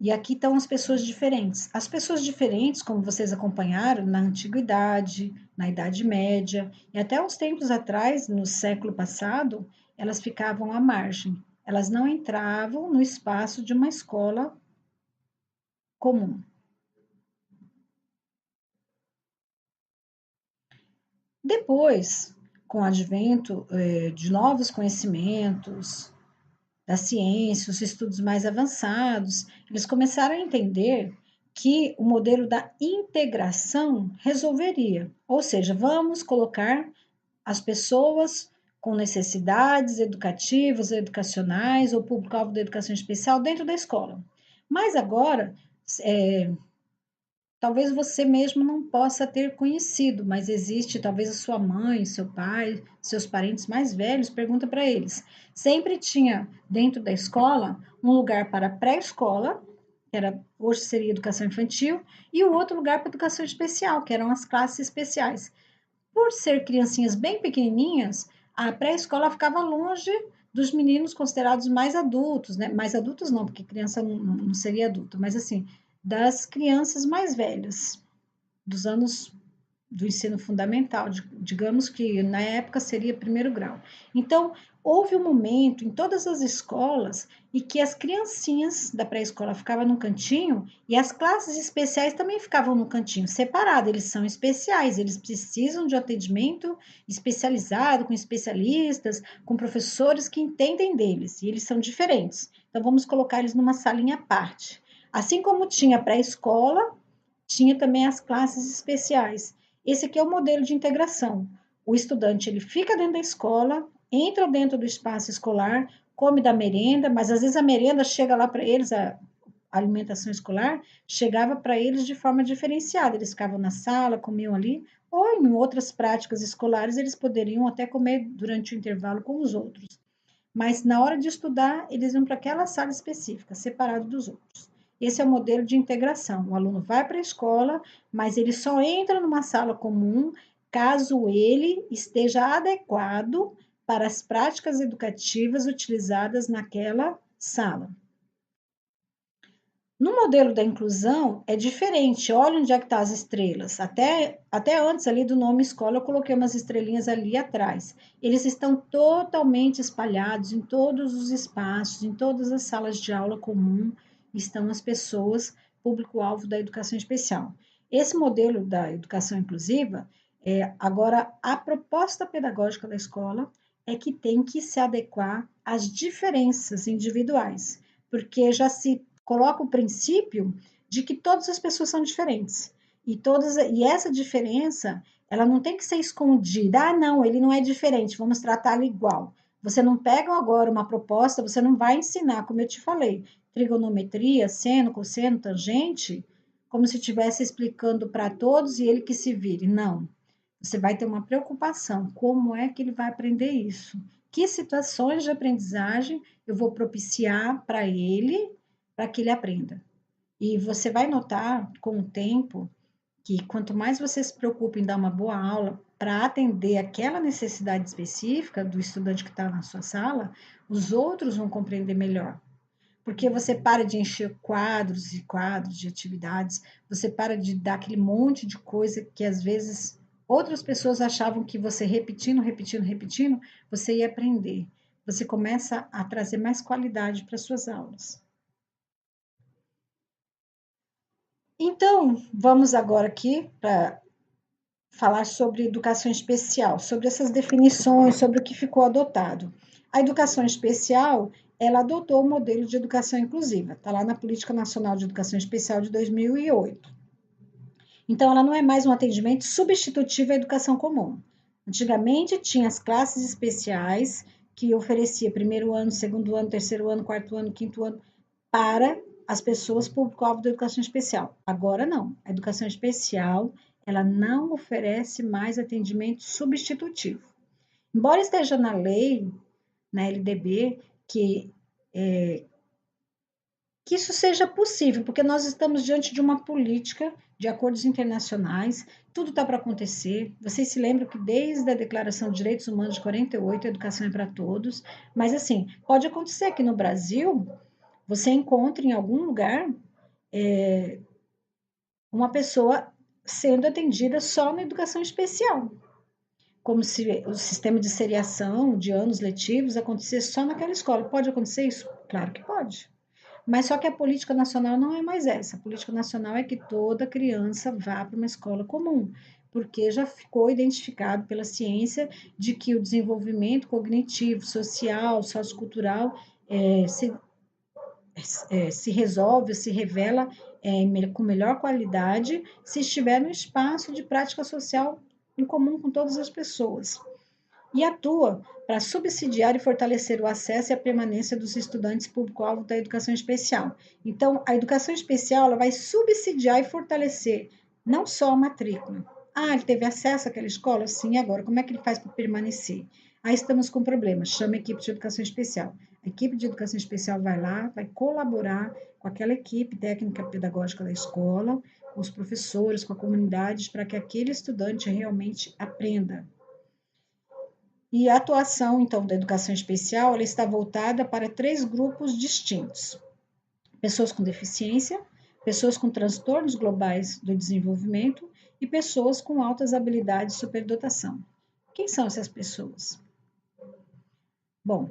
E aqui estão as pessoas diferentes. As pessoas diferentes, como vocês acompanharam, na antiguidade, na Idade Média, e até uns tempos atrás, no século passado, elas ficavam à margem. Elas não entravam no espaço de uma escola comum. Depois, com o advento de novos conhecimentos, da ciência, os estudos mais avançados, eles começaram a entender que o modelo da integração resolveria, ou seja, vamos colocar as pessoas com necessidades educativas, educacionais ou público-alvo da educação especial dentro da escola. Mas agora, talvez você mesmo não possa ter conhecido, mas existe, talvez a sua mãe, seu pai, seus parentes mais velhos, pergunta para eles. Sempre tinha dentro da escola um lugar para pré-escola, que era hoje seria educação infantil, e o outro lugar para educação especial, que eram as classes especiais. Por ser criancinhas bem pequenininhas, a pré-escola ficava longe dos meninos considerados mais adultos, né? Mais adultos não, porque criança não seria adulto, mas assim, das crianças mais velhas, dos anos do ensino fundamental, digamos que na época seria primeiro grau. Então, houve um momento em todas as escolas em que as criancinhas da pré-escola ficavam no cantinho e as classes especiais também ficavam no cantinho, separado. Eles são especiais, eles precisam de atendimento especializado, com especialistas, com professores que entendem deles, e eles são diferentes. Então, vamos colocar eles numa salinha à parte. Assim como tinha pré-escola, tinha também as classes especiais. Esse aqui é o modelo de integração. O estudante ele fica dentro da escola, entra dentro do espaço escolar, come da merenda, mas às vezes a merenda chega lá para eles, a alimentação escolar chegava para eles de forma diferenciada. Eles ficavam na sala, comiam ali, ou em outras práticas escolares eles poderiam até comer durante o intervalo com os outros. Mas na hora de estudar, eles iam para aquela sala específica, separado dos outros. Esse é o modelo de integração. O aluno vai para a escola, mas ele só entra numa sala comum caso ele esteja adequado para as práticas educativas utilizadas naquela sala. No modelo da inclusão é diferente. Olha onde é que estão as estrelas. Até antes ali do nome escola eu coloquei umas estrelinhas ali atrás. Eles estão totalmente espalhados em todos os espaços, em todas as salas de aula comum estão as pessoas público-alvo da educação especial. Esse modelo da educação inclusiva, agora a proposta pedagógica da escola é que tem que se adequar às diferenças individuais, porque já se coloca o princípio de que todas as pessoas são diferentes. E essa diferença, ela não tem que ser escondida. Ah, não, ele não é diferente, vamos tratá-lo igual. Você não pega agora uma proposta, você não vai ensinar, como eu te falei, trigonometria, seno, cosseno, tangente, como se estivesse explicando para todos e ele que se vire. Não. Você vai ter uma preocupação. Como é que ele vai aprender isso? Que situações de aprendizagem eu vou propiciar para que ele aprenda? E você vai notar com o tempo que quanto mais você se preocupa em dar uma boa aula para atender aquela necessidade específica do estudante que está na sua sala, os outros vão compreender melhor. Porque você para de encher quadros e quadros de atividades, você para de dar aquele monte de coisa que às vezes outras pessoas achavam que você repetindo, repetindo, repetindo, você ia aprender. Você começa a trazer mais qualidade para suas aulas. Então, vamos agora aqui para falar sobre educação especial, sobre essas definições, sobre o que ficou adotado. A educação especial, ela adotou o modelo de educação inclusiva, está lá na Política Nacional de Educação Especial de 2008. Então, ela não é mais um atendimento substitutivo à educação comum. Antigamente, tinha as classes especiais, que oferecia primeiro ano, segundo ano, terceiro ano, quarto ano, quinto ano, para as pessoas público-alvo da educação especial. Agora não. A educação especial, ela não oferece mais atendimento substitutivo. Embora esteja na lei, na LDB, que isso seja possível, porque nós estamos diante de uma política de acordos internacionais, tudo está para acontecer. Vocês se lembram que desde a Declaração de Direitos Humanos de 48, a educação é para todos, mas assim, pode acontecer que no Brasil você encontre em algum lugar uma pessoa sendo atendida só na educação especial, como se o sistema de seriação de anos letivos acontecesse só naquela escola. Pode acontecer isso? Claro que pode. Mas só que a política nacional não é mais essa. A política nacional é que toda criança vá para uma escola comum, porque já ficou identificado pela ciência de que o desenvolvimento cognitivo, social, sociocultural se resolve, se revela com melhor qualidade se estiver no espaço de prática social em comum com todas as pessoas. E atua para subsidiar e fortalecer o acesso e a permanência dos estudantes público-alvo da educação especial. Então, a educação especial ela vai subsidiar e fortalecer não só a matrícula. Ah, ele teve acesso àquela escola? Sim, agora como é que ele faz para permanecer? Aí estamos com problemas, chama a equipe de educação especial. A equipe de educação especial vai lá, vai colaborar com aquela equipe técnica pedagógica da escola, com os professores, com a comunidade, para que aquele estudante realmente aprenda. E a atuação, então, da educação especial, ela está voltada para 3 grupos distintos: pessoas com deficiência, pessoas com transtornos globais do desenvolvimento e pessoas com altas habilidades de superdotação. Quem são essas pessoas? Bom,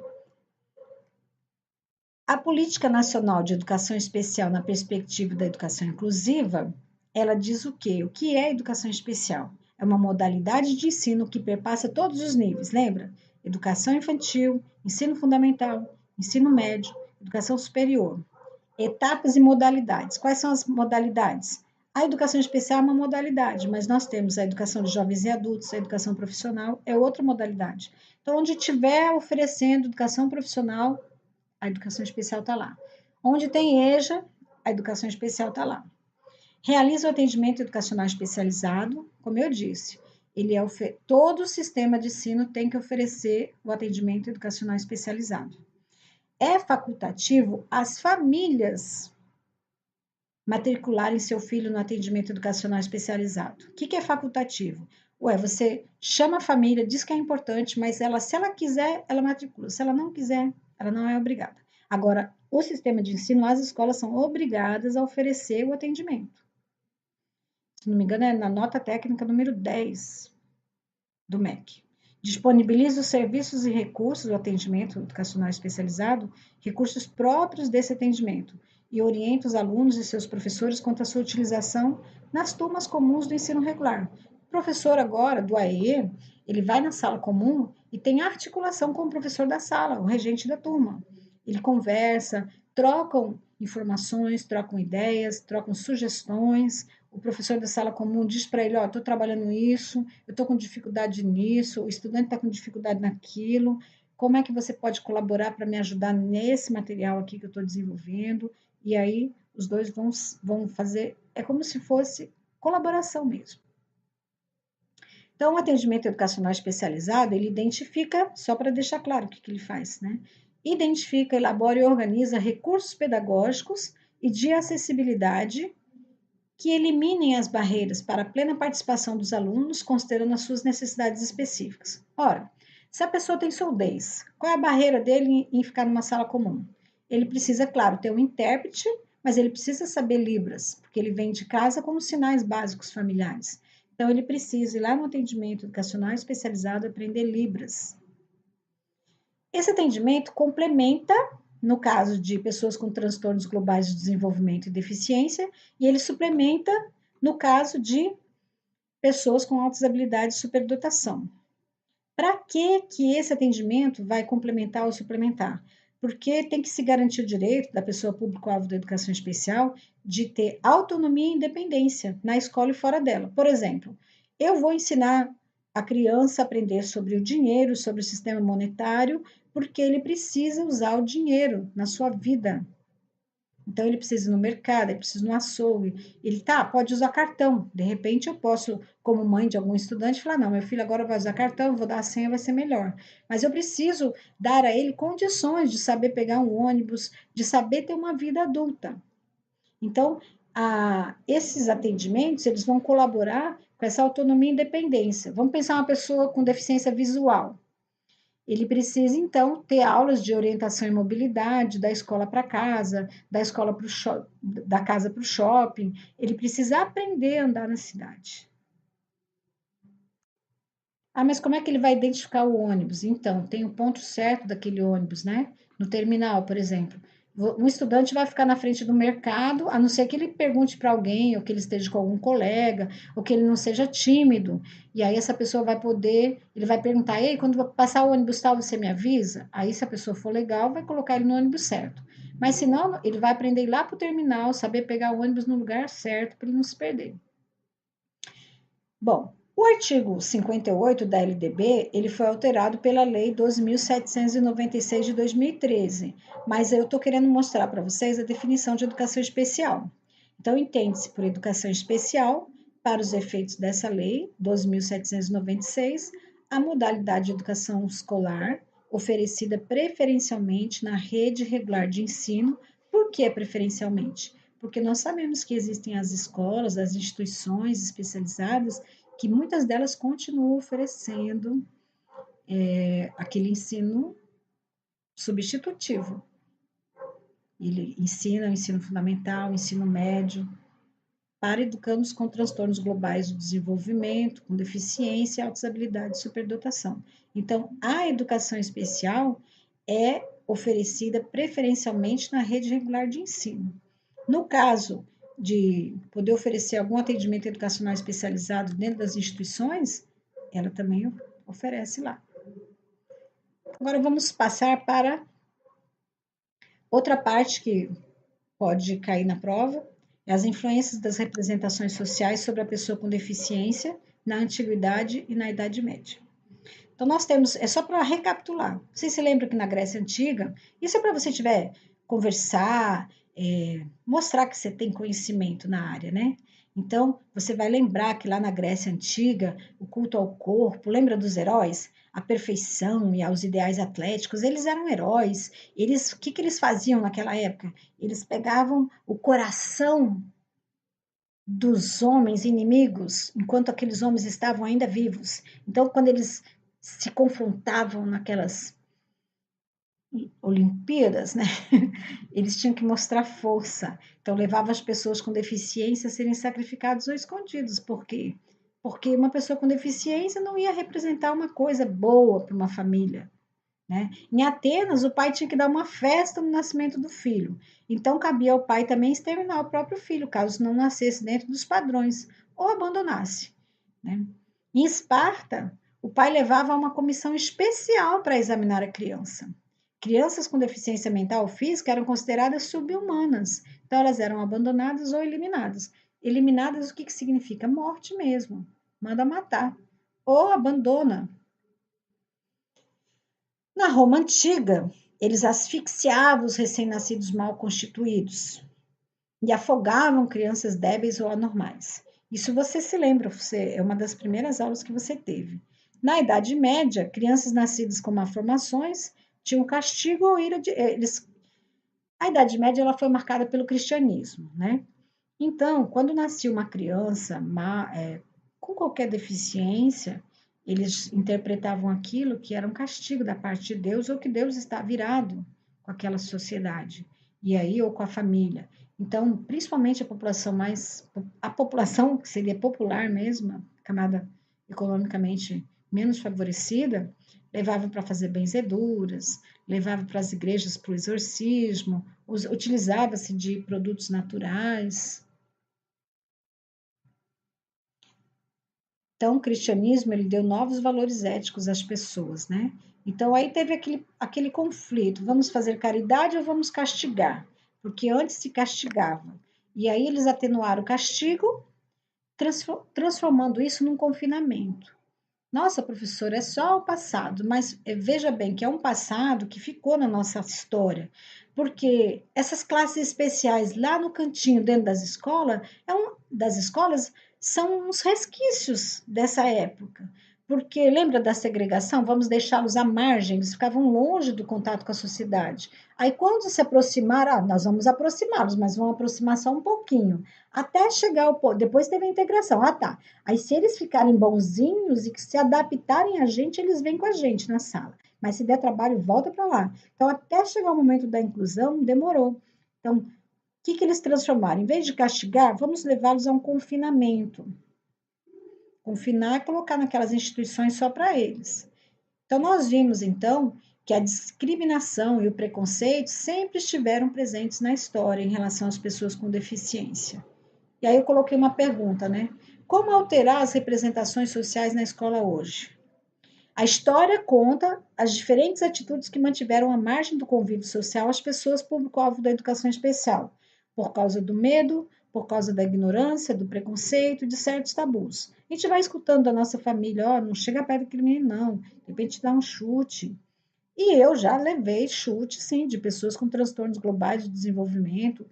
a Política Nacional de Educação Especial na perspectiva da educação inclusiva, ela diz o quê? O que é educação especial? É uma modalidade de ensino que perpassa todos os níveis, lembra? Educação infantil, ensino fundamental, ensino médio, educação superior. Etapas e modalidades. Quais são as modalidades? A educação especial é uma modalidade, mas nós temos a educação de jovens e adultos, a educação profissional é outra modalidade. Então, onde estiver oferecendo educação profissional, a educação especial está lá. Onde tem EJA, a educação especial está lá. Realiza o atendimento educacional especializado, como eu disse, todo o sistema de ensino tem que oferecer o atendimento educacional especializado. É facultativo as famílias matricularem seu filho no atendimento educacional especializado. O que é facultativo? Você chama a família, diz que é importante, mas se ela quiser, ela matricula. Se ela não quiser, ela não é obrigada. Agora, o sistema de ensino, as escolas são obrigadas a oferecer o atendimento. Se não me engano, é na nota técnica número 10 do MEC. Disponibiliza os serviços e recursos do atendimento educacional especializado, recursos próprios desse atendimento, e orienta os alunos e seus professores quanto à sua utilização nas turmas comuns do ensino regular. O professor agora, do AE, ele vai na sala comum e tem articulação com o professor da sala, o regente da turma. Ele conversa, trocam informações, trocam ideias, trocam sugestões. O professor da sala comum diz para ele, estou trabalhando isso, eu estou com dificuldade nisso, o estudante está com dificuldade naquilo, como é que você pode colaborar para me ajudar nesse material aqui que eu estou desenvolvendo? e aí os dois vão fazer, é como se fosse colaboração mesmo. Então, o atendimento educacional especializado, ele identifica, só para deixar claro o que ele faz, né? Identifica, elabora e organiza recursos pedagógicos e de acessibilidade que eliminem as barreiras para a plena participação dos alunos, considerando as suas necessidades específicas. Ora, se a pessoa tem surdez, qual é a barreira dele em ficar numa sala comum? Ele precisa, claro, ter um intérprete, mas ele precisa saber Libras, porque ele vem de casa com os sinais básicos familiares. Então, ele precisa ir lá no atendimento educacional especializado aprender Libras. Esse atendimento complementa, no caso de pessoas com transtornos globais de desenvolvimento e deficiência, e ele suplementa no caso de pessoas com altas habilidades de superdotação. Para que esse atendimento vai complementar ou suplementar? Porque tem que se garantir o direito da pessoa público-alvo da educação especial de ter autonomia e independência na escola e fora dela. Por exemplo, eu vou ensinar a criança a aprender sobre o dinheiro, sobre o sistema monetário, porque ele precisa usar o dinheiro na sua vida. Então, ele precisa ir no mercado, ele precisa ir no açougue. Ele pode usar cartão. De repente, eu posso, como mãe de algum estudante, falar: não, meu filho agora vai usar cartão, vou dar a senha, vai ser melhor. Mas eu preciso dar a ele condições de saber pegar um ônibus, de saber ter uma vida adulta. Então, esses atendimentos, eles vão colaborar com essa autonomia e independência. Vamos pensar uma pessoa com deficiência visual. Ele precisa, então, ter aulas de orientação e mobilidade, da escola para casa, da escola para da casa para o shopping. Ele precisa aprender a andar na cidade. Mas como é que ele vai identificar o ônibus? Então, tem o ponto certo daquele ônibus, né? No terminal, por exemplo. Um estudante vai ficar na frente do mercado, a não ser que ele pergunte para alguém, ou que ele esteja com algum colega, ou que ele não seja tímido. E aí essa pessoa vai poder, ele vai perguntar: ei, quando passar o ônibus tal, você me avisa? Aí, se a pessoa for legal, vai colocar ele no ônibus certo. Mas se não, ele vai aprender a ir lá para o terminal, saber pegar o ônibus no lugar certo, para ele não se perder. Bom, o artigo 58 da LDB, ele foi alterado pela Lei 12.796 de 2013, mas eu estou querendo mostrar para vocês a definição de educação especial. Então, entende-se por educação especial, para os efeitos dessa Lei 12.796, a modalidade de educação escolar oferecida preferencialmente na rede regular de ensino. Por que preferencialmente? Porque nós sabemos que existem as escolas, as instituições especializadas, que muitas delas continuam oferecendo aquele ensino substitutivo. Ele ensina o ensino fundamental, o ensino médio, para educandos com transtornos globais do desenvolvimento, com deficiência, altas habilidades e superdotação. Então, a educação especial é oferecida preferencialmente na rede regular de ensino. No caso de poder oferecer algum atendimento educacional especializado dentro das instituições, ela também oferece lá. Agora vamos passar para outra parte que pode cair na prova, é as influências das representações sociais sobre a pessoa com deficiência na antiguidade e na Idade Média. Então, nós temos, é só para recapitular. Você se lembra que na Grécia Antiga, isso é para você tiver conversar, mostrar que você tem conhecimento na área, né? Então, você vai lembrar que lá na Grécia Antiga, o culto ao corpo, lembra dos heróis? A perfeição e aos ideais atléticos, eles eram heróis. O que eles faziam naquela época? Eles pegavam o coração dos homens inimigos, enquanto aqueles homens estavam ainda vivos. Então, quando eles se confrontavam naquelas Olimpíadas, né? Eles tinham que mostrar força. Então, levava as pessoas com deficiência a serem sacrificados ou escondidos. Por quê? Porque uma pessoa com deficiência não ia representar uma coisa boa para uma família. Né? Em Atenas, o pai tinha que dar uma festa no nascimento do filho. Então, cabia ao pai também exterminar o próprio filho, caso não nascesse dentro dos padrões, ou abandonasse. Né? Em Esparta, o pai levava uma comissão especial para examinar a criança. Crianças com deficiência mental ou física eram consideradas subhumanas, então elas eram abandonadas ou eliminadas. Eliminadas, o que significa? Morte mesmo, manda matar, ou abandona. Na Roma Antiga, eles asfixiavam os recém-nascidos mal constituídos. e afogavam crianças débeis ou anormais. Isso você se lembra, é uma das primeiras aulas que você teve. Na Idade Média, crianças nascidas com malformações tinham castigo ou ira de eles. A Idade Média ela foi marcada pelo cristianismo, né? Então, quando nascia uma criança com qualquer deficiência, eles interpretavam aquilo que era um castigo da parte de Deus ou que Deus está virado com aquela sociedade e aí ou com a família. Então, principalmente a população que seria popular mesmo, camada economicamente menos favorecida, levava para fazer benzeduras, levava para as igrejas para o exorcismo, utilizava-se de produtos naturais. Então, o cristianismo ele deu novos valores éticos às pessoas, né? Então, aí teve aquele conflito: vamos fazer caridade ou vamos castigar? Porque antes se castigava. E aí eles atenuaram o castigo, transformando isso num confinamento. Nossa, professora, é só o passado, mas veja bem que é um passado que ficou na nossa história, porque essas classes especiais lá no cantinho dentro das escolas são uns resquícios dessa época. Porque lembra da segregação? Vamos deixá-los à margem, eles ficavam longe do contato com a sociedade. Aí, quando se aproximaram, nós vamos aproximá-los, mas vamos aproximar só um pouquinho, até chegar ao ponto. Depois teve a integração. Ah, tá. Aí, se eles ficarem bonzinhos e que se adaptarem a gente, eles vêm com a gente na sala. Mas se der trabalho, volta para lá. Então, até chegar o momento da inclusão, demorou. Então, o que eles transformaram? Em vez de castigar, vamos levá-los a um confinamento. Confinar e colocar naquelas instituições só para eles. Então, nós vimos, então, que a discriminação e o preconceito sempre estiveram presentes na história em relação às pessoas com deficiência. E aí eu coloquei uma pergunta, né? Como alterar as representações sociais na escola hoje? A história conta as diferentes atitudes que mantiveram à margem do convívio social as pessoas público-alvo da educação especial, por causa do medo, por causa da ignorância, do preconceito, de certos tabus. A gente vai escutando da nossa família, ó, não chega perto daquele menino, não, de repente dá um chute. E eu já levei chute, sim, de pessoas com transtornos globais de desenvolvimento,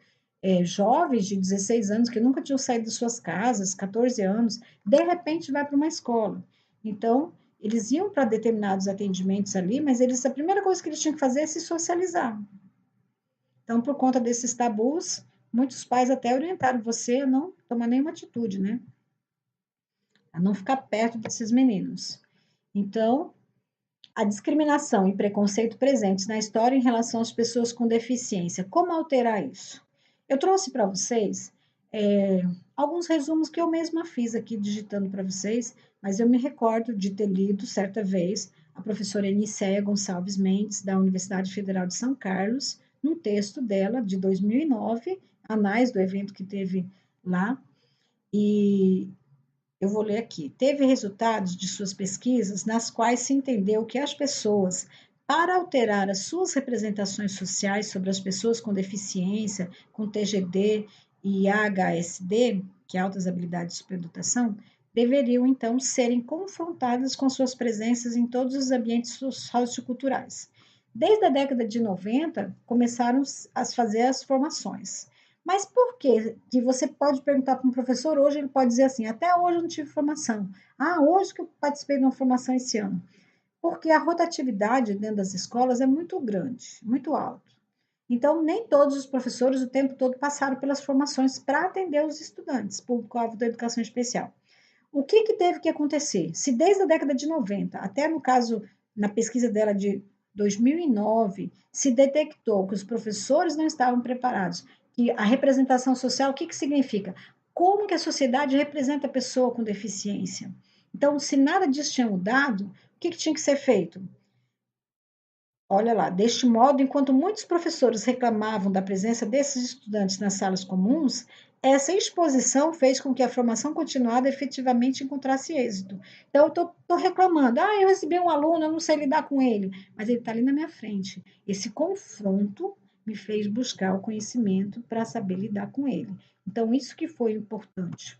jovens de 16 anos que nunca tinham saído de suas casas, 14 anos, de repente vai para uma escola. Então, eles iam para determinados atendimentos ali, mas a primeira coisa que eles tinham que fazer é se socializar. Então, por conta desses tabus, muitos pais até orientaram você a não tomar nenhuma atitude, né? A não ficar perto desses meninos. Então, a discriminação e preconceito presentes na história em relação às pessoas com deficiência. Como alterar isso? Eu trouxe para vocês alguns resumos que eu mesma fiz aqui digitando para vocês, mas eu me recordo de ter lido certa vez a professora Enicéia Gonçalves Mendes, da Universidade Federal de São Carlos, num texto dela de 2009, anais do evento que teve lá, e eu vou ler aqui. Teve resultados de suas pesquisas nas quais se entendeu que as pessoas, para alterar as suas representações sociais sobre as pessoas com deficiência, com TGD e AHSD, que é altas habilidades de superdotação, deveriam então serem confrontadas com suas presenças em todos os ambientes socioculturais. Desde a década de 90, começaram a fazer as formações. Mas por que que você pode perguntar para um professor hoje, ele pode dizer assim, até hoje eu não tive formação. Ah, hoje que eu participei de uma formação esse ano. Porque a rotatividade dentro das escolas é muito grande, muito alta. Então, nem todos os professores o tempo todo passaram pelas formações para atender os estudantes, público-alvo da educação especial. O que teve que acontecer? Se desde a década de 90, até no caso, na pesquisa dela de 2009, se detectou que os professores não estavam preparados, que a representação social, o que significa? Como que a sociedade representa a pessoa com deficiência? Então, se nada disso tinha mudado, o que tinha que ser feito? Olha lá, deste modo, enquanto muitos professores reclamavam da presença desses estudantes nas salas comuns, essa exposição fez com que a formação continuada efetivamente encontrasse êxito. Então, eu estou reclamando, eu recebi um aluno, eu não sei lidar com ele, mas ele está ali na minha frente. Esse confronto me fez buscar o conhecimento para saber lidar com ele. Então, isso que foi importante.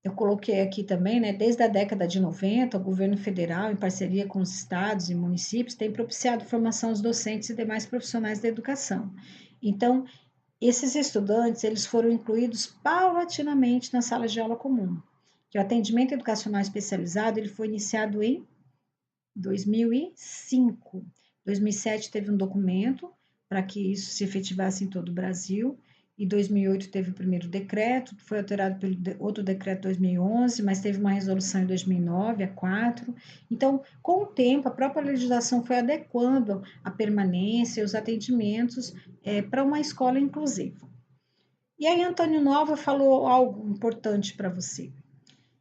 eu coloquei aqui também, né, desde a década de 90, o governo federal, em parceria com os estados e municípios, tem propiciado formação aos docentes e demais profissionais da educação. Então, esses estudantes, eles foram incluídos paulatinamente na sala de aula comum. Que o atendimento educacional especializado, ele foi iniciado em 2005. 2007 teve um documento para que isso se efetivasse em todo o Brasil. Em 2008 teve o primeiro decreto, foi alterado pelo outro decreto 2011, mas teve uma resolução em 2009, a 4. Então, com o tempo, a própria legislação foi adequando a permanência e os atendimentos para uma escola inclusiva. E aí, Antônio Nova falou algo importante para você.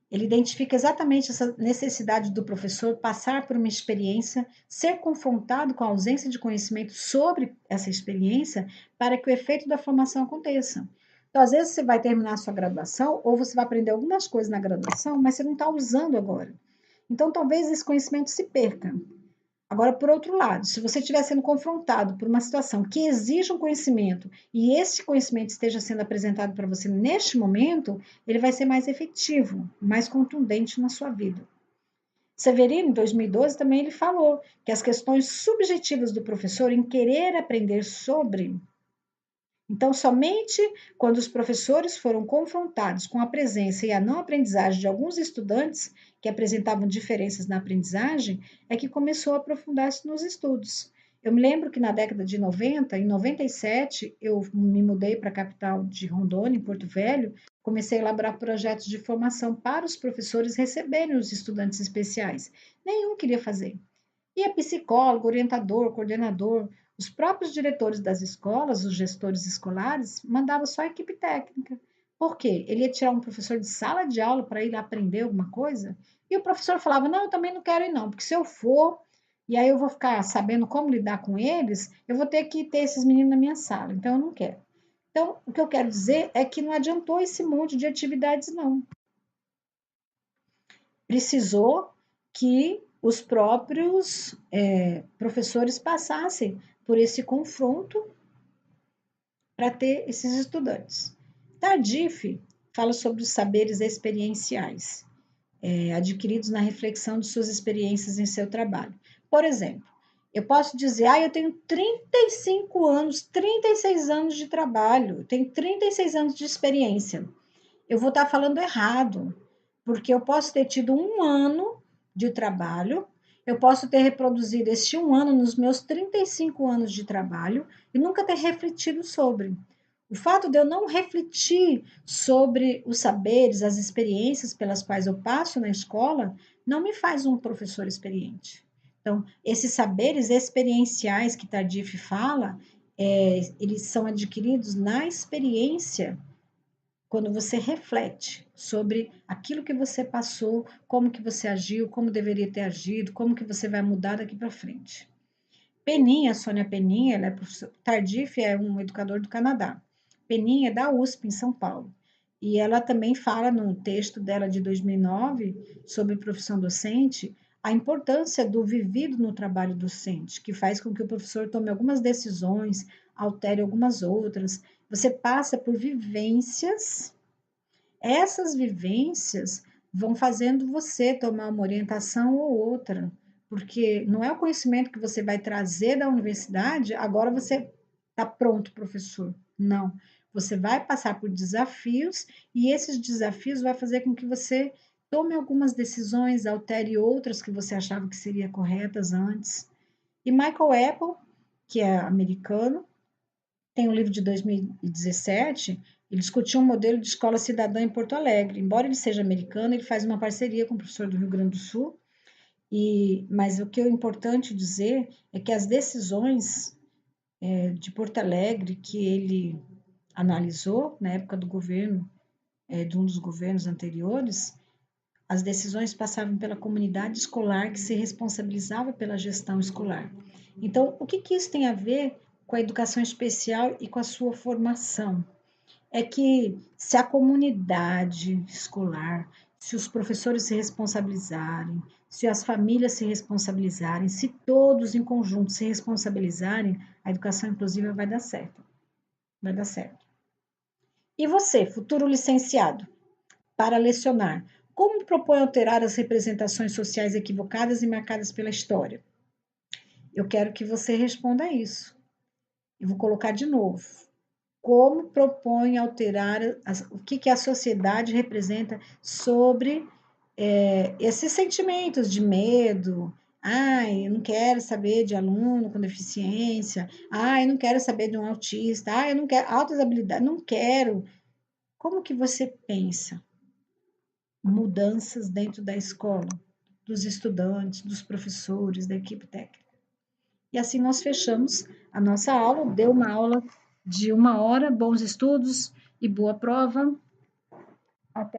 Ele identifica exatamente essa necessidade do professor passar por uma experiência, ser confrontado com a ausência de conhecimento sobre essa experiência para que o efeito da formação aconteça. Então, às vezes, você vai terminar a sua graduação ou você vai aprender algumas coisas na graduação, mas você não está usando agora. Então, talvez esse conhecimento se perca. Agora, por outro lado, se você estiver sendo confrontado por uma situação que exige um conhecimento e esse conhecimento esteja sendo apresentado para você neste momento, ele vai ser mais efetivo, mais contundente na sua vida. Severino, em 2012, também ele falou que as questões subjetivas do professor em querer aprender sobre. Então, somente quando os professores foram confrontados com a presença e a não aprendizagem de alguns estudantes que apresentavam diferenças na aprendizagem, é que começou a aprofundar-se nos estudos. Eu me lembro que na década de 90, em 97, eu me mudei para a capital de Rondônia, em Porto Velho, comecei a elaborar projetos de formação para os professores receberem os estudantes especiais. Nenhum queria fazer. E a psicólogo, orientador, coordenador, os próprios diretores das escolas, os gestores escolares, mandavam só a equipe técnica. Por quê? Ele ia tirar um professor de sala de aula para ir aprender alguma coisa? E o professor falava: não, eu também não quero ir, não, porque se eu for, e aí eu vou ficar sabendo como lidar com eles, eu vou ter que ter esses meninos na minha sala, então eu não quero. Então, o que eu quero dizer é que não adiantou esse monte de atividades, não. Precisou que os próprios professores passassem por esse confronto para ter esses estudantes. Tardif fala sobre os saberes experienciais, adquiridos na reflexão de suas experiências em seu trabalho. Por exemplo, eu posso dizer, eu tenho 35 anos, 36 anos de trabalho, tenho 36 anos de experiência. Eu vou estar falando errado, porque eu posso ter tido um ano de trabalho, eu posso ter reproduzido este um ano nos meus 35 anos de trabalho e nunca ter refletido sobre. O fato de eu não refletir sobre os saberes, as experiências pelas quais eu passo na escola, não me faz um professor experiente. Então, esses saberes experienciais que Tardif fala, eles são adquiridos na experiência quando você reflete sobre aquilo que você passou, como que você agiu, como deveria ter agido, como que você vai mudar daqui para frente. Peninha, Sônia Peninha, ela é professora, Tardif é um educador do Canadá. Peninha é da USP, em São Paulo. E ela também fala no texto dela de 2009 sobre profissão docente, a importância do vivido no trabalho docente, que faz com que o professor tome algumas decisões, altere algumas outras. Você passa por vivências, essas vivências vão fazendo você tomar uma orientação ou outra, porque não é o conhecimento que você vai trazer da universidade, agora você está pronto, professor. Não. Você vai passar por desafios e esses desafios vai fazer com que você tome algumas decisões, altere outras que você achava que seriam corretas antes. E Michael Apple, que é americano, tem um livro de 2017, ele discutiu um modelo de escola cidadã em Porto Alegre. Embora ele seja americano, ele faz uma parceria com o professor do Rio Grande do Sul. Mas o que é importante dizer é que as decisões de Porto Alegre que ele analisou na época do governo, de um dos governos anteriores, as decisões passavam pela comunidade escolar que se responsabilizava pela gestão escolar. Então, o que isso tem a ver com a educação especial e com a sua formação? É que se a comunidade escolar, se os professores se responsabilizarem, se as famílias se responsabilizarem, se todos em conjunto se responsabilizarem, a educação inclusiva vai dar certo. Vai dar certo. E você, futuro licenciado? para lecionar. Como propõe alterar as representações sociais equivocadas e marcadas pela história? Eu quero que você responda isso. Eu vou colocar de novo. Como propõe alterar o que a sociedade representa sobre esses sentimentos de medo? Ai, eu não quero saber de aluno com deficiência. Ai, eu não quero saber de um autista. Ai, eu não quero altas habilidades. Não quero. Como que você pensa? Mudanças dentro da escola, dos estudantes, dos professores, da equipe técnica. E assim nós fechamos a nossa aula. Deu uma aula de 1 hora, bons estudos e boa prova. Até